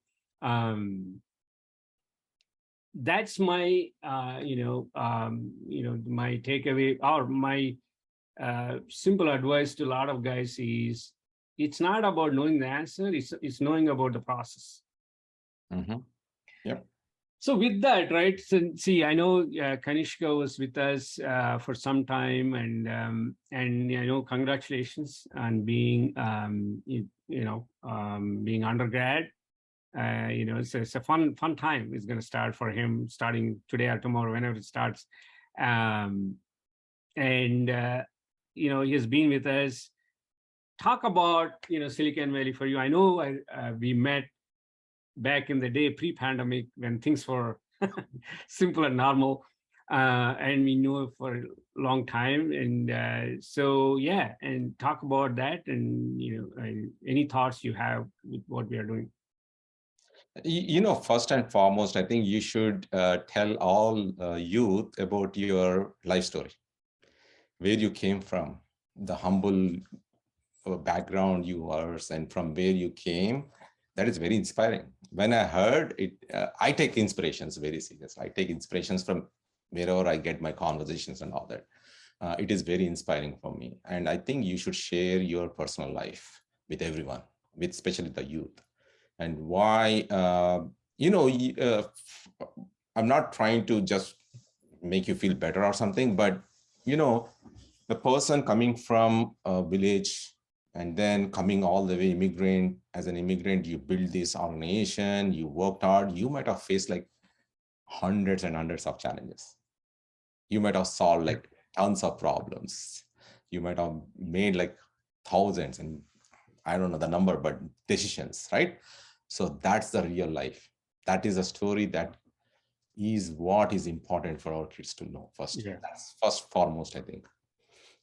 that's my, my takeaway, or my simple advice to a lot of guys is, it's not about knowing the answer, it's knowing about the process. Mm-hmm. Yep. So with that, right? So, see, I know Kanishka was with us for some time, and congratulations on being, being undergrad. It's a fun time. It's going to start for him starting today or tomorrow, whenever it starts. He has been with us. Talk about, Siliconvalley4u. I know we met back in the day, pre-pandemic, when things were simple and normal. and we know for a long time. And so, yeah, and talk about that. And, any thoughts you have with what we are doing? First and foremost, I think you should tell all youth about your life story, where you came from, the humble background you are, and from where you came. That is very inspiring. When I heard it, I take inspirations very serious. I take inspirations from wherever I get my conversations and all that. It is very inspiring for me. And I think you should share your personal life with everyone, with especially the youth. And why, I'm not trying to just make you feel better or something, but, the person coming from a village and then coming all the way immigrant, as an immigrant, you build this organization, you worked hard, you might have faced like hundreds and hundreds of challenges. You might have solved like tons of problems. You might have made like thousands, and I don't know the number, but decisions, right? So that's the real life. That is a story that is what is important for our kids to know first. Yeah. That's first foremost, I think.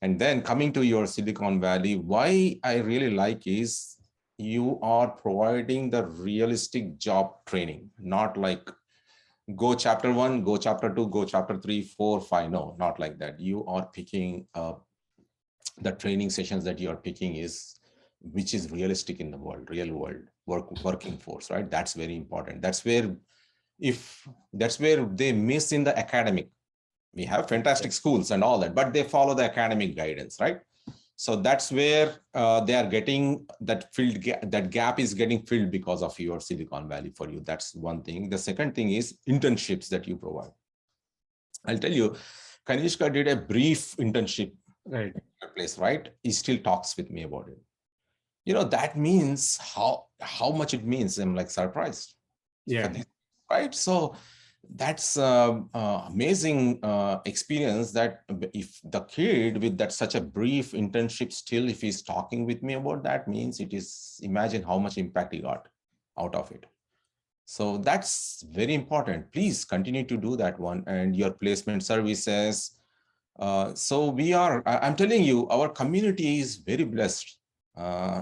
And then coming to your Silicon Valley, why I really like is you are providing the realistic job training, not like go chapter 1, go chapter 2, go chapter 3, 4, 5. No, not like that. You are picking the training sessions that you are picking is which is realistic in the world, real world working force, right? That's very important. That's where they miss in the academic. We have fantastic schools and all that, but they follow the academic guidance, right? So that's where they are getting that that gap is getting filled because of your Siliconvalley4u. That's one thing. The second thing is internships that you provide. I'll tell you, Kanishka did a brief internship Right. place, right? He still talks with me about it. That means how much it means. I'm like surprised. Yeah. For this, right? So that's amazing experience that if the kid with that such a brief internship still, if he's talking with me about that, means it is, imagine how much impact he got out of it. So that's very important. Please continue to do that one, and your placement services. So I'm telling you, our community is very blessed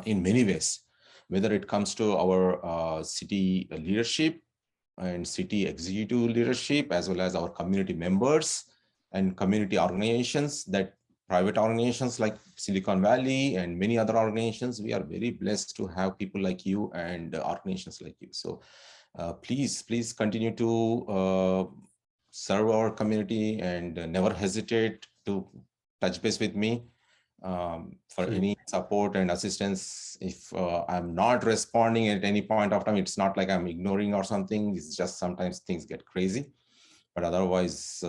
in many ways, whether it comes to our city leadership and city executive leadership, as well as our community members and community organizations, that private organizations like Silicon Valley and many other organizations. We are very blessed to have people like you and organizations like you. So please continue to serve our community, and never hesitate to touch base with me for any support and assistance. If I'm not responding at any point of time, it's not like I'm ignoring or something. It's just sometimes things get crazy. But otherwise,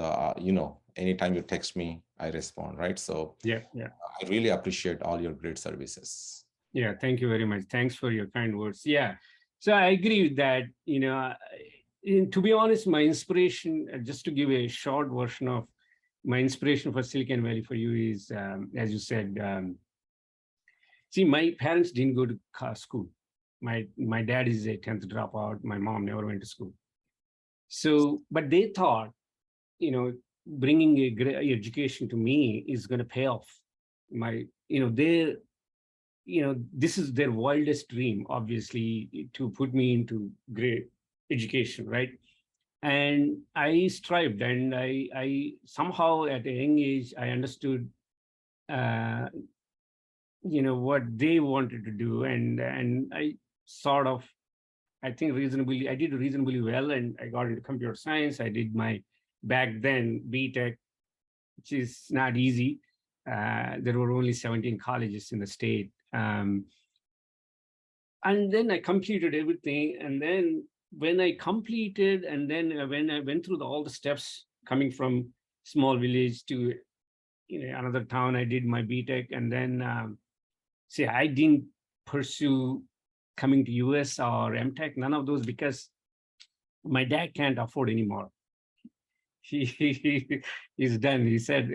anytime you text me, I respond, right? So yeah. I really appreciate all your great services. Yeah, thank you very much. Thanks for your kind words. Yeah, so I agree with that. To be honest, my inspiration, just to give a short version of my inspiration for Siliconvalley4u is, as you said, see, my parents didn't go to school. My dad is a 10th dropout. My mom never went to school. So, but they thought, bringing a great education to me is going to pay off. This is their wildest dream, obviously, to put me into great education, right? And I strived, and I somehow at a young age, I understood, what they wanted to do. And I sort of, I did reasonably well, and I got into computer science. I did my, back then, BTech, which is not easy. There were only 17 colleges in the state. And then I completed everything. And then when I completed, and then when I went through all the steps coming from small village to another town, I did my BTech. And then, I didn't pursue coming to US or MTech, none of those, because my dad can't afford anymore. He's done. He said,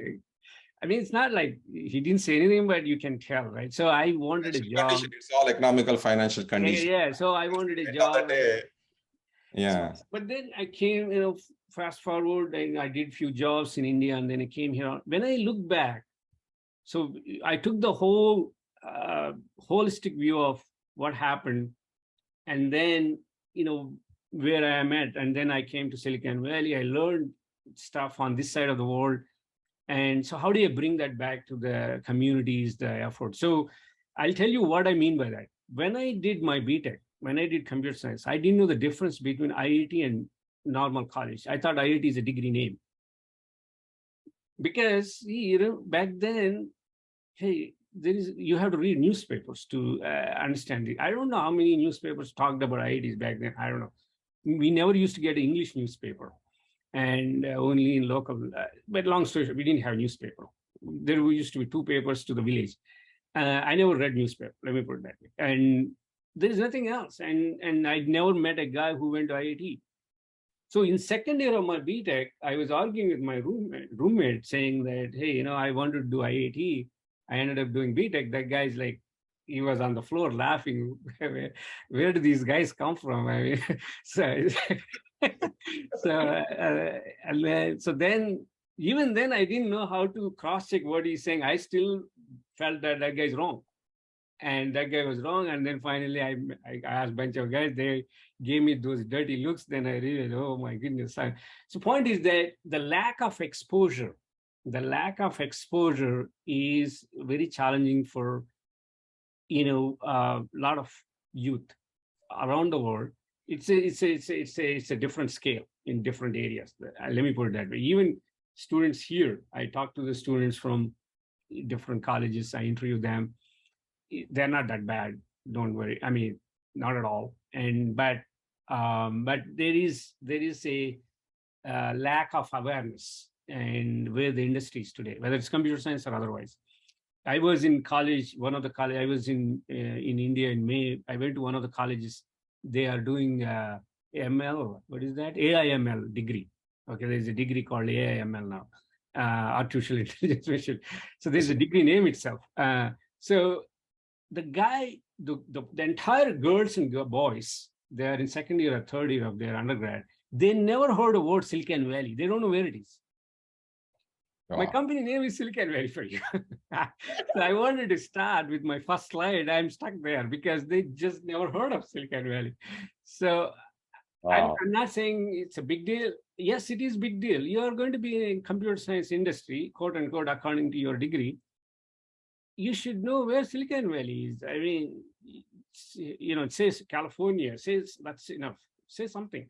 I mean, it's not like he didn't say anything, but you can tell, right? So I wanted a job. It's all economical, financial condition. Yeah. So I wanted a job. Yeah. But then I came, fast forward, and I did few jobs in India, and then I came here. When I look back, so I took the whole holistic view of what happened, and then where I am at, and then I came to Silicon Valley. I learned stuff on this side of the world, and so how do you bring that back to the communities, the effort? So I'll tell you what I mean by that. When I did my BTech, when I did computer science, I didn't know the difference between IIT and normal college. I thought IIT is a degree name because back then, hey, you have to read newspapers to understand it. I don't know how many newspapers talked about IITs back then. I don't know. We never used to get an English newspaper, and only in local. But long story short, we didn't have newspaper. There used to be two papers to the village. I never read newspaper. Let me put it that way. And there is nothing else. And I never met a guy who went to IIT. So in second year of my BTech, I was arguing with my roommate saying that, hey, I wanted to do IIT. I ended up doing BTech. That guy's like, he was on the floor laughing. Where do these guys come from? I mean, so, so then, even then, I didn't know how to cross-check what he's saying. I still felt that guy's wrong. And that guy was wrong. And then finally, I asked a bunch of guys, they gave me those dirty looks. Then I realized, oh my goodness. So point is that the lack of exposure is very challenging for, a lot of youth around the world. It's a different scale in different areas. Let me put it that way. Even students here, I talk to the students from different colleges. I interview them. They're not that bad. Don't worry. I mean, not at all. But there is a lack of awareness and where the industry is today, whether it's computer science or otherwise. I was in college. One of the college I was in India in May. I went to one of the colleges. They are doing ML. What is that? AIML degree. Okay, there's a degree called AIML now, artificial intelligence machine. So there's a degree name itself. So the guy, the entire girls and boys, they are in second year or third year of their undergrad. They never heard the word Silicon Valley. They don't know where it is. Wow. My company name is Siliconvalley4u. So I wanted to start with my first slide. I'm stuck there because they just never heard of Silicon Valley. So wow. I'm not saying it's a big deal. Yes, it is a big deal. You are going to be in computer science industry, quote unquote, according to your degree. You should know where Silicon Valley is. I mean, it says California, says that's enough, say something.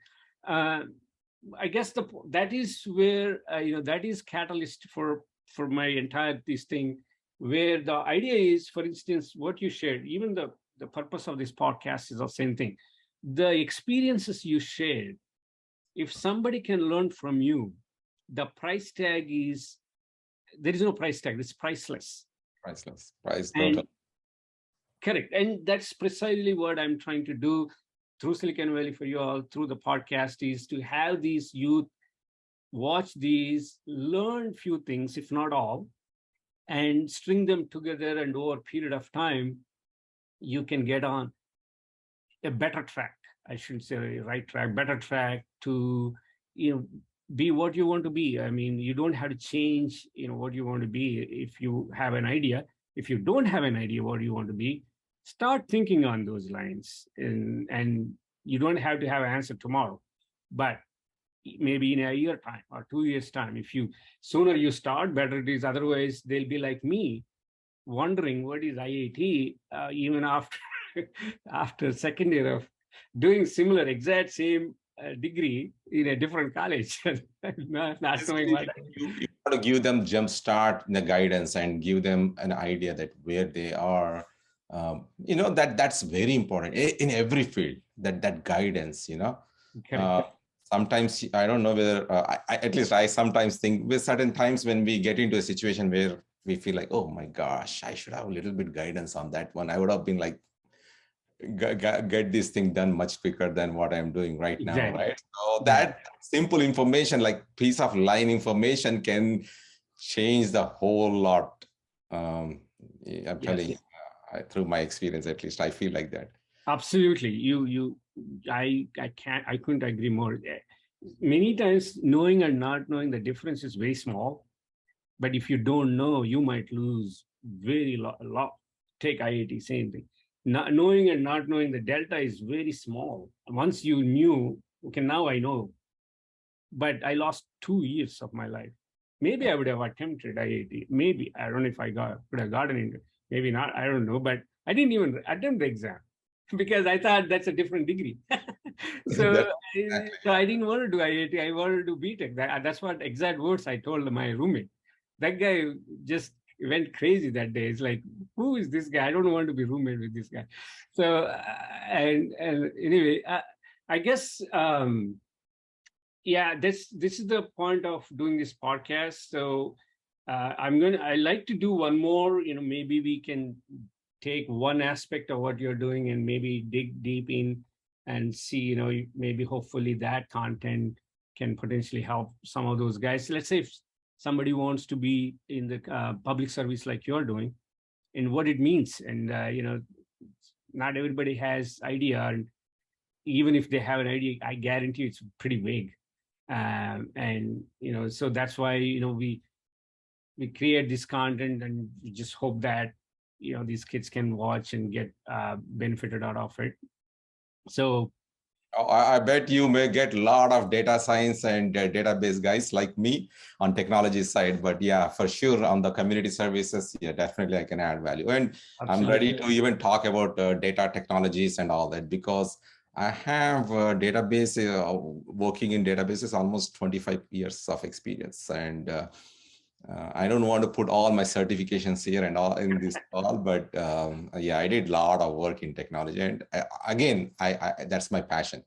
I guess that is where, that is catalyst for my entire this thing, where the idea is, for instance, what you shared, even the purpose of this podcast is the same thing. The experiences you shared, if somebody can learn from you, the price tag is, there is no price tag, it's priceless. Priceless, price total. Correct. And that's precisely what I'm trying to do through Siliconvalley4u all, through the podcast, is to have these youth watch these, learn few things, if not all, and string them together, and over a period of time, you can get on a better track. I shouldn't say right track, better track to, be what you want to be. I mean, you don't have to change, what you want to be if you have an idea. If you don't have an idea what you want to be, start thinking on those lines. And you don't have to have an answer tomorrow, but maybe in a year time or 2 years time. If you sooner you start, better it is. Otherwise, they'll be like me, wondering what is IIT, even after after second year of doing similar exact same degree in a different college. not knowing what you want to give them jump start the guidance and give them an idea that where they are. That's very important in every field, that guidance. Sometimes I don't know whether at least I sometimes think with certain times when we get into a situation where we feel like, oh my gosh, I should have a little bit guidance on that one. I would have been like, get this thing done much quicker than what I'm doing right now, right? So that simple information, like piece of line information, can change the whole lot. I'm telling you, through my experience, at least I feel like that. Absolutely. I couldn't agree more. many times knowing and not knowing the difference is very small. But if you don't know, you might lose very lot. Take IIT, same thing. Not knowing and not knowing the delta is very small. Once you knew, okay, now I know, but I lost 2 years of my life. Maybe I would have attempted IIT. Maybe I don't know if I could have gotten into. Maybe not. I don't know. But I didn't even attempt the exam because I thought that's a different degree. so, That's exactly. so I didn't want to do IIT. I wanted to do BTech. That's what exact words I told my roommate. That guy just went crazy that day. It's like, who is this guy? I don't want to be roommate with this guy. So, and anyway, I guess. Yeah, this is the point of doing this podcast. So I like to do one more. Maybe we can take one aspect of what you're doing and maybe dig deep in and see. Maybe hopefully that content can potentially help some of those guys. Let's say if somebody wants to be in the public service like you're doing, and what it means, and not everybody has idea, and even if they have an idea, I guarantee it's pretty vague. And so that's why we create this content, and we just hope that these kids can watch and get benefited out of it. So I bet you may get a lot of data science and database guys like me on technology side, but yeah, for sure on the community services, yeah, definitely I can add value. And I'm ready to even talk about data technologies and all that, because I have a database, working in databases, almost 25 years of experience. And I don't want to put all my certifications here and all in this call, but yeah, I did a lot of work in technology. And again, that's my passion.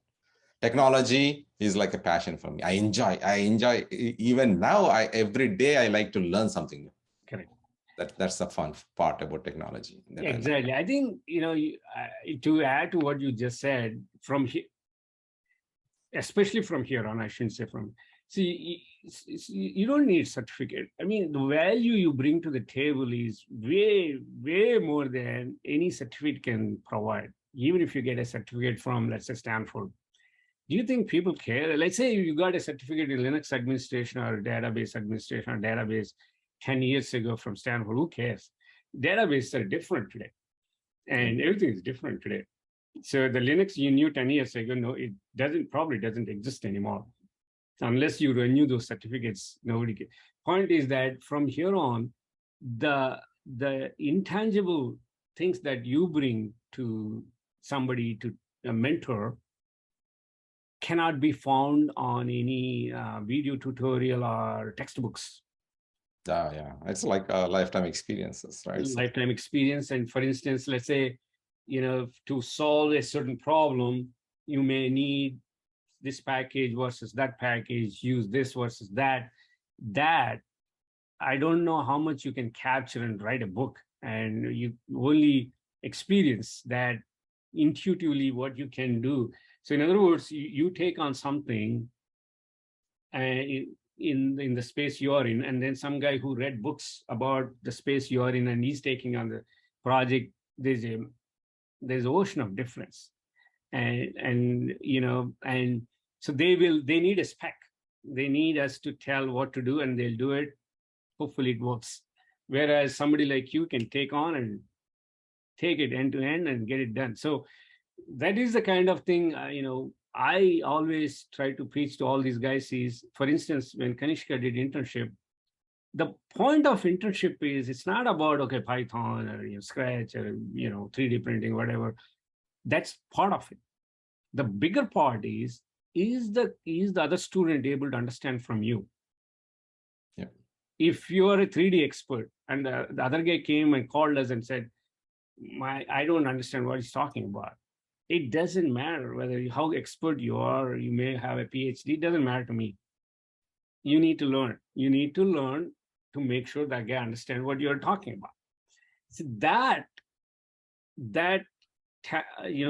Technology is like a passion for me. I enjoy even now. Every day I like to learn something new. correct. That's the fun part about technology. Exactly. I think to add to what you just said, especially from here on, I shouldn't say from. See, you don't need certificate. I mean, the value you bring to the table is way, way more than any certificate can provide. Even if you get a certificate from, let's say, Stanford, do you think people care? Let's say you got a certificate in Linux administration or database administration or database 10 years ago from Stanford. Who cares? Databases are different today, and everything is different today. So the Linux you knew 10 years ago, no, it probably doesn't exist anymore. Unless you renew those certificates, nobody can. Point is that from here on, the intangible things that you bring to somebody, to a mentor, cannot be found on any video tutorial or textbooks. Yeah, it's like lifetime experiences, right? Lifetime experience. And for instance, let's say, to solve a certain problem, you may need this package versus that package, use this versus that. I don't know how much you can capture and write a book, and you only experience that intuitively what you can do. So in other words, you take on something in the space you're in, and then some guy who read books about the space you're in and he's taking on the project, there's an ocean of difference. And so they need a spec. They need us to tell what to do, and they'll do it. Hopefully it works. Whereas somebody like you can take on and take it end to end and get it done. So that is the kind of thing, I always try to preach to all these guys is, for instance, when Kanishka did internship, the point of internship is it's not about, okay, Python or Scratch or 3D printing, whatever. That's part of it. The bigger part is the other student able to understand from you? Yeah. If you are a 3D expert and the other guy came and called us and said, I don't understand what he's talking about. It doesn't matter how expert you are, or you may have a PhD, it doesn't matter to me. You need to learn. You need to learn to make sure that guy understands what you're talking about. So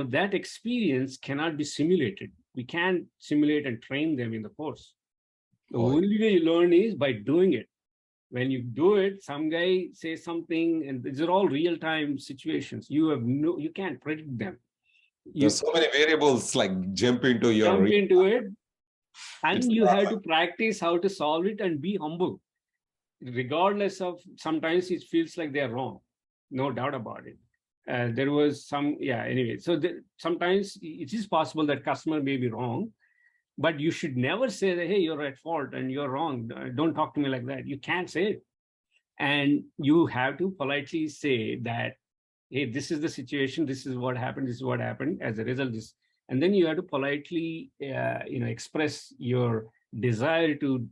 that experience cannot be simulated. We can't simulate and train them in the course. The only way you learn is by doing it. When you do it, some guy says something, and these are all real-time situations. You can't predict them. There's so many variables like jump into it. And you have to practice how to solve it and be humble, regardless of sometimes it feels like they're wrong. No doubt about it. There was some, yeah, anyway. So sometimes it is possible that customer may be wrong, but you should never say that, hey, you're at fault and you're wrong. Don't talk to me like that. You can't say it. And you have to politely say that, hey, this is the situation, this is what happened, this is what happened as a result of this. And then you have to politely express your desire to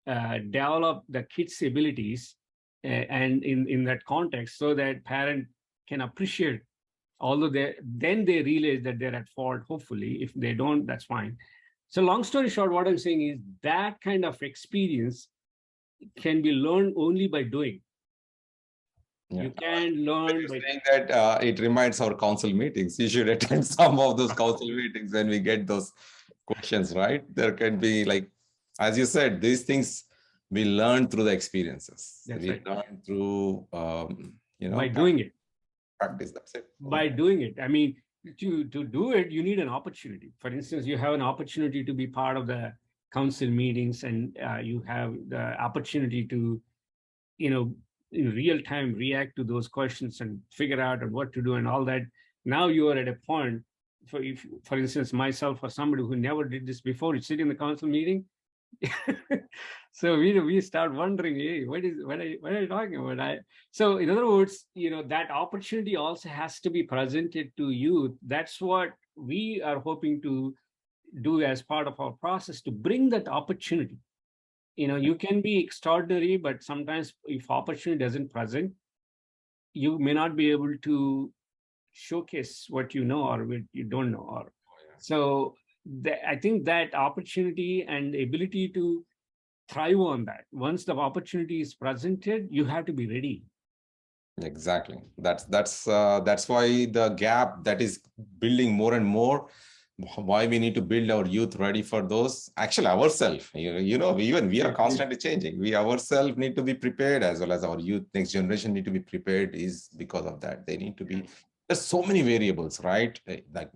develop the kids' abilities and in that context, so that parent can appreciate, although then they realize that they're at fault. Hopefully, if they don't, that's fine. So long story short, what I'm saying is that kind of experience can be learned only by doing. Yeah. You can learn by saying that it reminds our council meetings. You should attend some of those council meetings when we get those questions, right? There can be, like, as you said, these things we learn through the experiences. That's we right. learn through, By doing it. Practice. That's it. By doing it. I mean, to do it, you need an opportunity. For instance, you have an opportunity to be part of the council meetings, and you have the opportunity to, in real time react to those questions and figure out what to do and all that. Now you are at a point, for instance, myself or somebody who never did this before, you sit in the council meeting. So we start wondering, hey, what are you talking about? So in other words, that opportunity also has to be presented to you. That's what we are hoping to do as part of our process, to bring that opportunity. You can be extraordinary, but sometimes if opportunity doesn't present, you may not be able to showcase what you know or what you don't know. Or so I think that opportunity and the ability to thrive on that, once the opportunity is presented, you have to be ready. Exactly. That's why the gap that is building more and more, why we need to build our youth ready for those. Actually, ourselves, even we are constantly changing. We ourselves need to be prepared, as well as our youth, next generation need to be prepared, is because of that. They need to be, there's so many variables, right? Like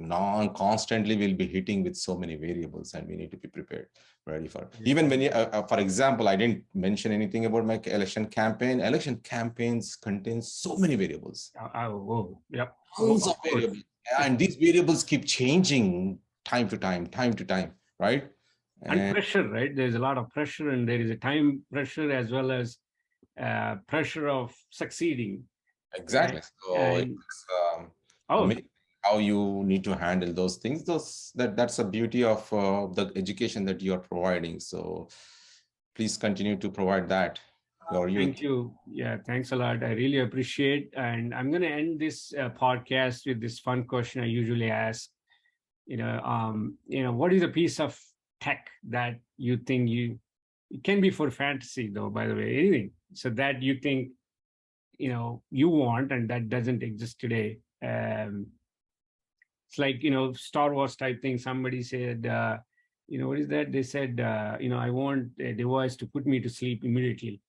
constantly we'll be hitting with so many variables, and we need to be prepared, ready for it. Even when you, for example, I didn't mention anything about my election campaign. Election campaigns contain so many variables. Yep. Tons of variables. And these variables keep changing time to time, right? And pressure, right? There's a lot of pressure, and there is a time pressure as well as pressure of succeeding. Exactly. So it's amazing how you need to handle those things. That's the beauty of the education that you are providing. So please continue to provide that. Thank you. Yeah, thanks a lot. I really appreciate. And I'm going to end this podcast with this fun question I usually ask. What is a piece of tech that you think it can be for fantasy, though, by the way, anything. So that you think, you want, and that doesn't exist today. It's like, Star Wars type thing. Somebody said, what is that? They said, I want a device to put me to sleep immediately.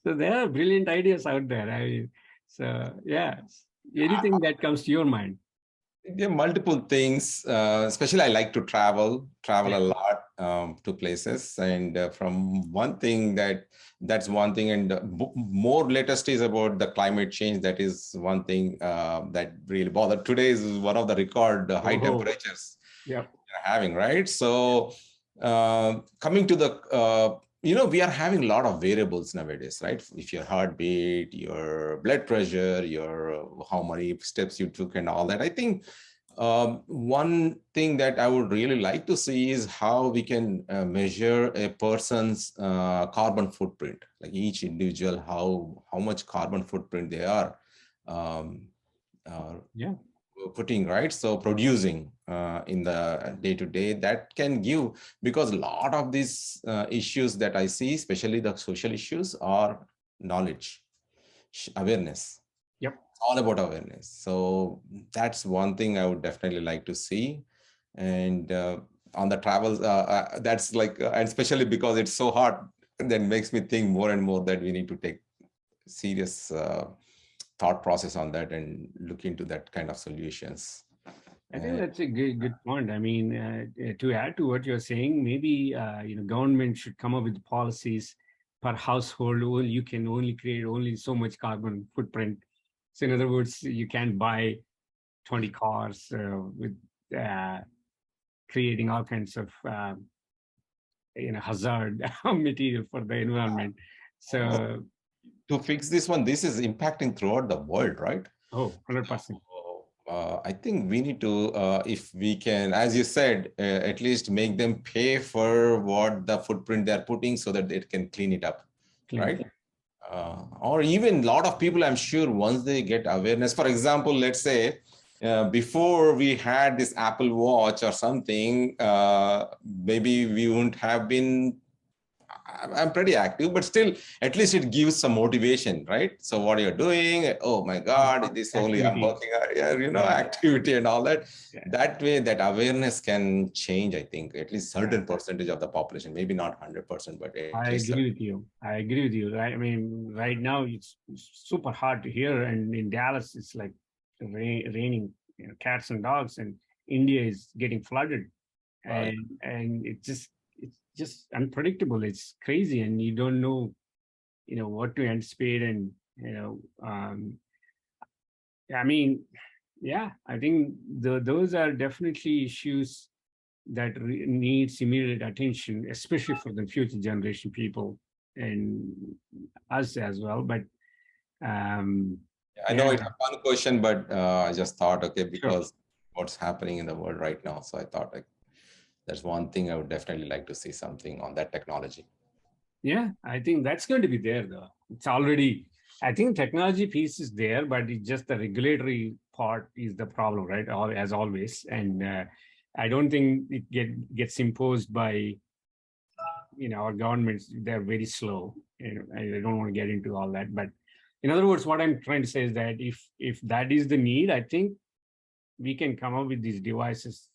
So there are brilliant ideas out there. Anything that comes to your mind. There are multiple things, especially I like to travel a lot to places. And from one thing that's one thing. And more latest is about the climate change. That is one thing that really bothered. Today is one of the record high temperatures we're having, right? So coming to the, we are having a lot of variables nowadays, right? If your heartbeat, your blood pressure, your how many steps you took and all that. I think one thing that I would really like to see is how we can measure a person's carbon footprint, like each individual, how much carbon footprint they are putting, right? So producing in the day-to-day, that can give, because a lot of these issues that I see, especially the social issues, are knowledge, awareness. Yep. It's all about awareness. So that's one thing I would definitely like to see. And on the travels, that's like, and especially because it's so hot, that makes me think more and more that we need to take serious thought process on that and look into that kind of solutions. I think that's a good point. I mean, to add to what you're saying, maybe government should come up with policies per household. Well, you can only create only so much carbon footprint. So, in other words, you can't buy 20 cars with uh, creating all kinds of hazard material for the environment. So, To fix this one, this is impacting throughout the world, right? 100%. I think we need to, if we can, as you said, at least make them pay for what the footprint they're putting so that it can clean it up, right? Or even a lot of people, I'm sure, once they get awareness, for example, let's say, before we had this Apple Watch or something, maybe we wouldn't have been, I'm pretty active, but still, at least it gives some motivation, right? So what you're doing, oh my God, this only I'm working, activity and all that. Yeah. That way, that awareness can change, I think, at least certain percentage of the population, maybe not 100%, but I agree with you. I agree with you. Right? I mean, right now it's super hard to hear, and in Dallas, it's like raining, cats and dogs, and India is getting flooded, right. and it's just unpredictable. It's crazy, and you don't know, what to anticipate, and I mean, yeah, I think those are definitely issues that needs immediate attention, especially for the future generation people and us as well. But I know it's a fun question, but I just thought, okay, because sure. What's happening in the world right now, so I thought like there's one thing I would definitely like to see something on that technology. Yeah, I think that's going to be there though. It's already, I think technology piece is there, but it's just the regulatory part is the problem, right? As always. And I don't think it gets imposed by, our governments. They're very slow. I don't want to get into all that. But in other words, what I'm trying to say is that if that is the need, I think we can come up with these devices.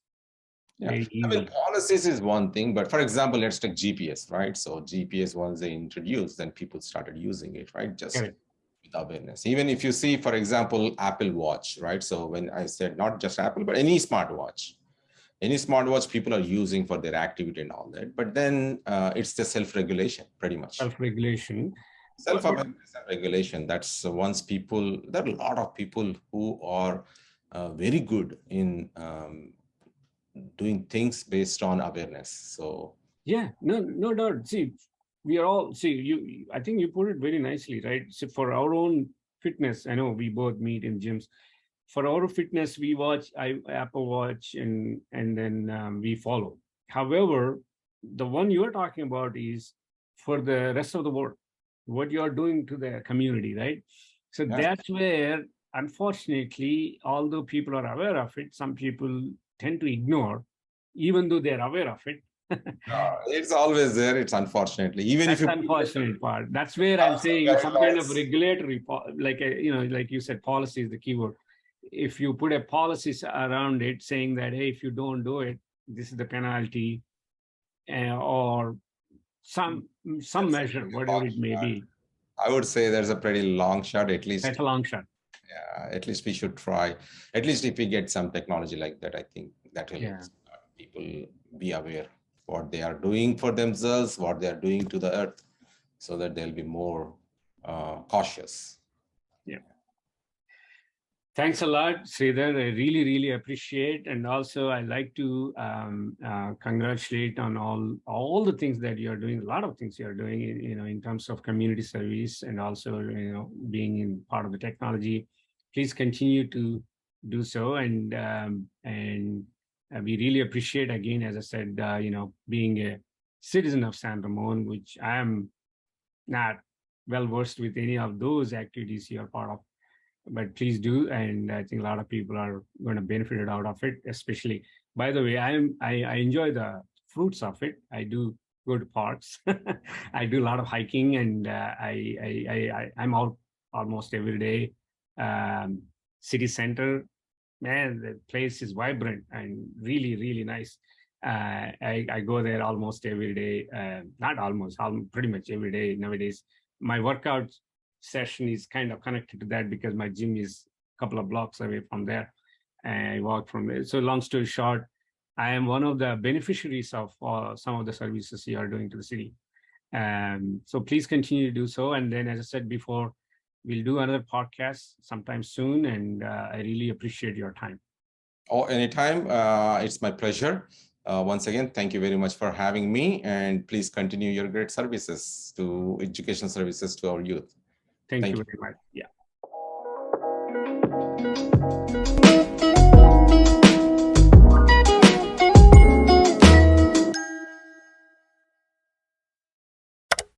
Yeah, I mean, policies is one thing, but for example, let's take GPS, right? So GPS, once they introduced, then people started using it, right? Just with awareness. Even if you see, for example, Apple Watch, right? So when I said not just Apple, but any smartwatch, people are using for their activity and all that. But then it's the self-regulation, pretty much. Self-regulation. Self-awareness and regulation. That's once people, there are a lot of people who are very good in doing things based on awareness. So yeah, no doubt. See, we are all I think you put it very nicely, right? So for our own fitness, I know we both meet in gyms. For our fitness, we watch Apple Watch and then we follow. However, the one you're talking about is for the rest of the world, what you're doing to the community, right? So that's where, unfortunately, although people are aware of it, some people tend to ignore, even though they're aware of it. It's always there. It's unfortunately, even that's if you unfortunate part. That's where I'm saying some kind of regulatory, like like you said, policy is the keyword. If you put a policy around it, saying that hey, if you don't do it, this is the penalty, or some measure, whatever it may be. I would say there's a pretty long shot, at least. That's a long shot. Yeah, at least we should try. At least if we get some technology like that, I think that will people be aware what they are doing for themselves, what they are doing to the earth, so that they'll be more cautious. Yeah. Thanks a lot, Sridhar. I really, really appreciate. And also, I like to congratulate on all the things that you're doing, a lot of things you're doing, in terms of community service and also, being in part of the technology. Please continue to do so. And we really appreciate, again, as I said, being a citizen of San Ramon, which I am not well versed with any of those activities you're part of. But please do, and I think a lot of people are going to benefit out of it. Especially, by the way, I enjoy the fruits of it. I do go to parks. I do a lot of hiking, and I'm out almost every day. City center, man, the place is vibrant and really, really nice. I go there almost every day. Not almost, pretty much every day nowadays. My workout session is kind of connected to that because my gym is a couple of blocks away from there. I walked from it. So long story short, I am one of the beneficiaries of some of the services you are doing to the city. So please continue to do so. And then, as I said before, we'll do another podcast sometime soon. And I really appreciate your time. Oh, anytime. It's my pleasure. Once again, thank you very much for having me. And please continue your great services to education services to our youth. Thank Thank you you. very much. Yeah.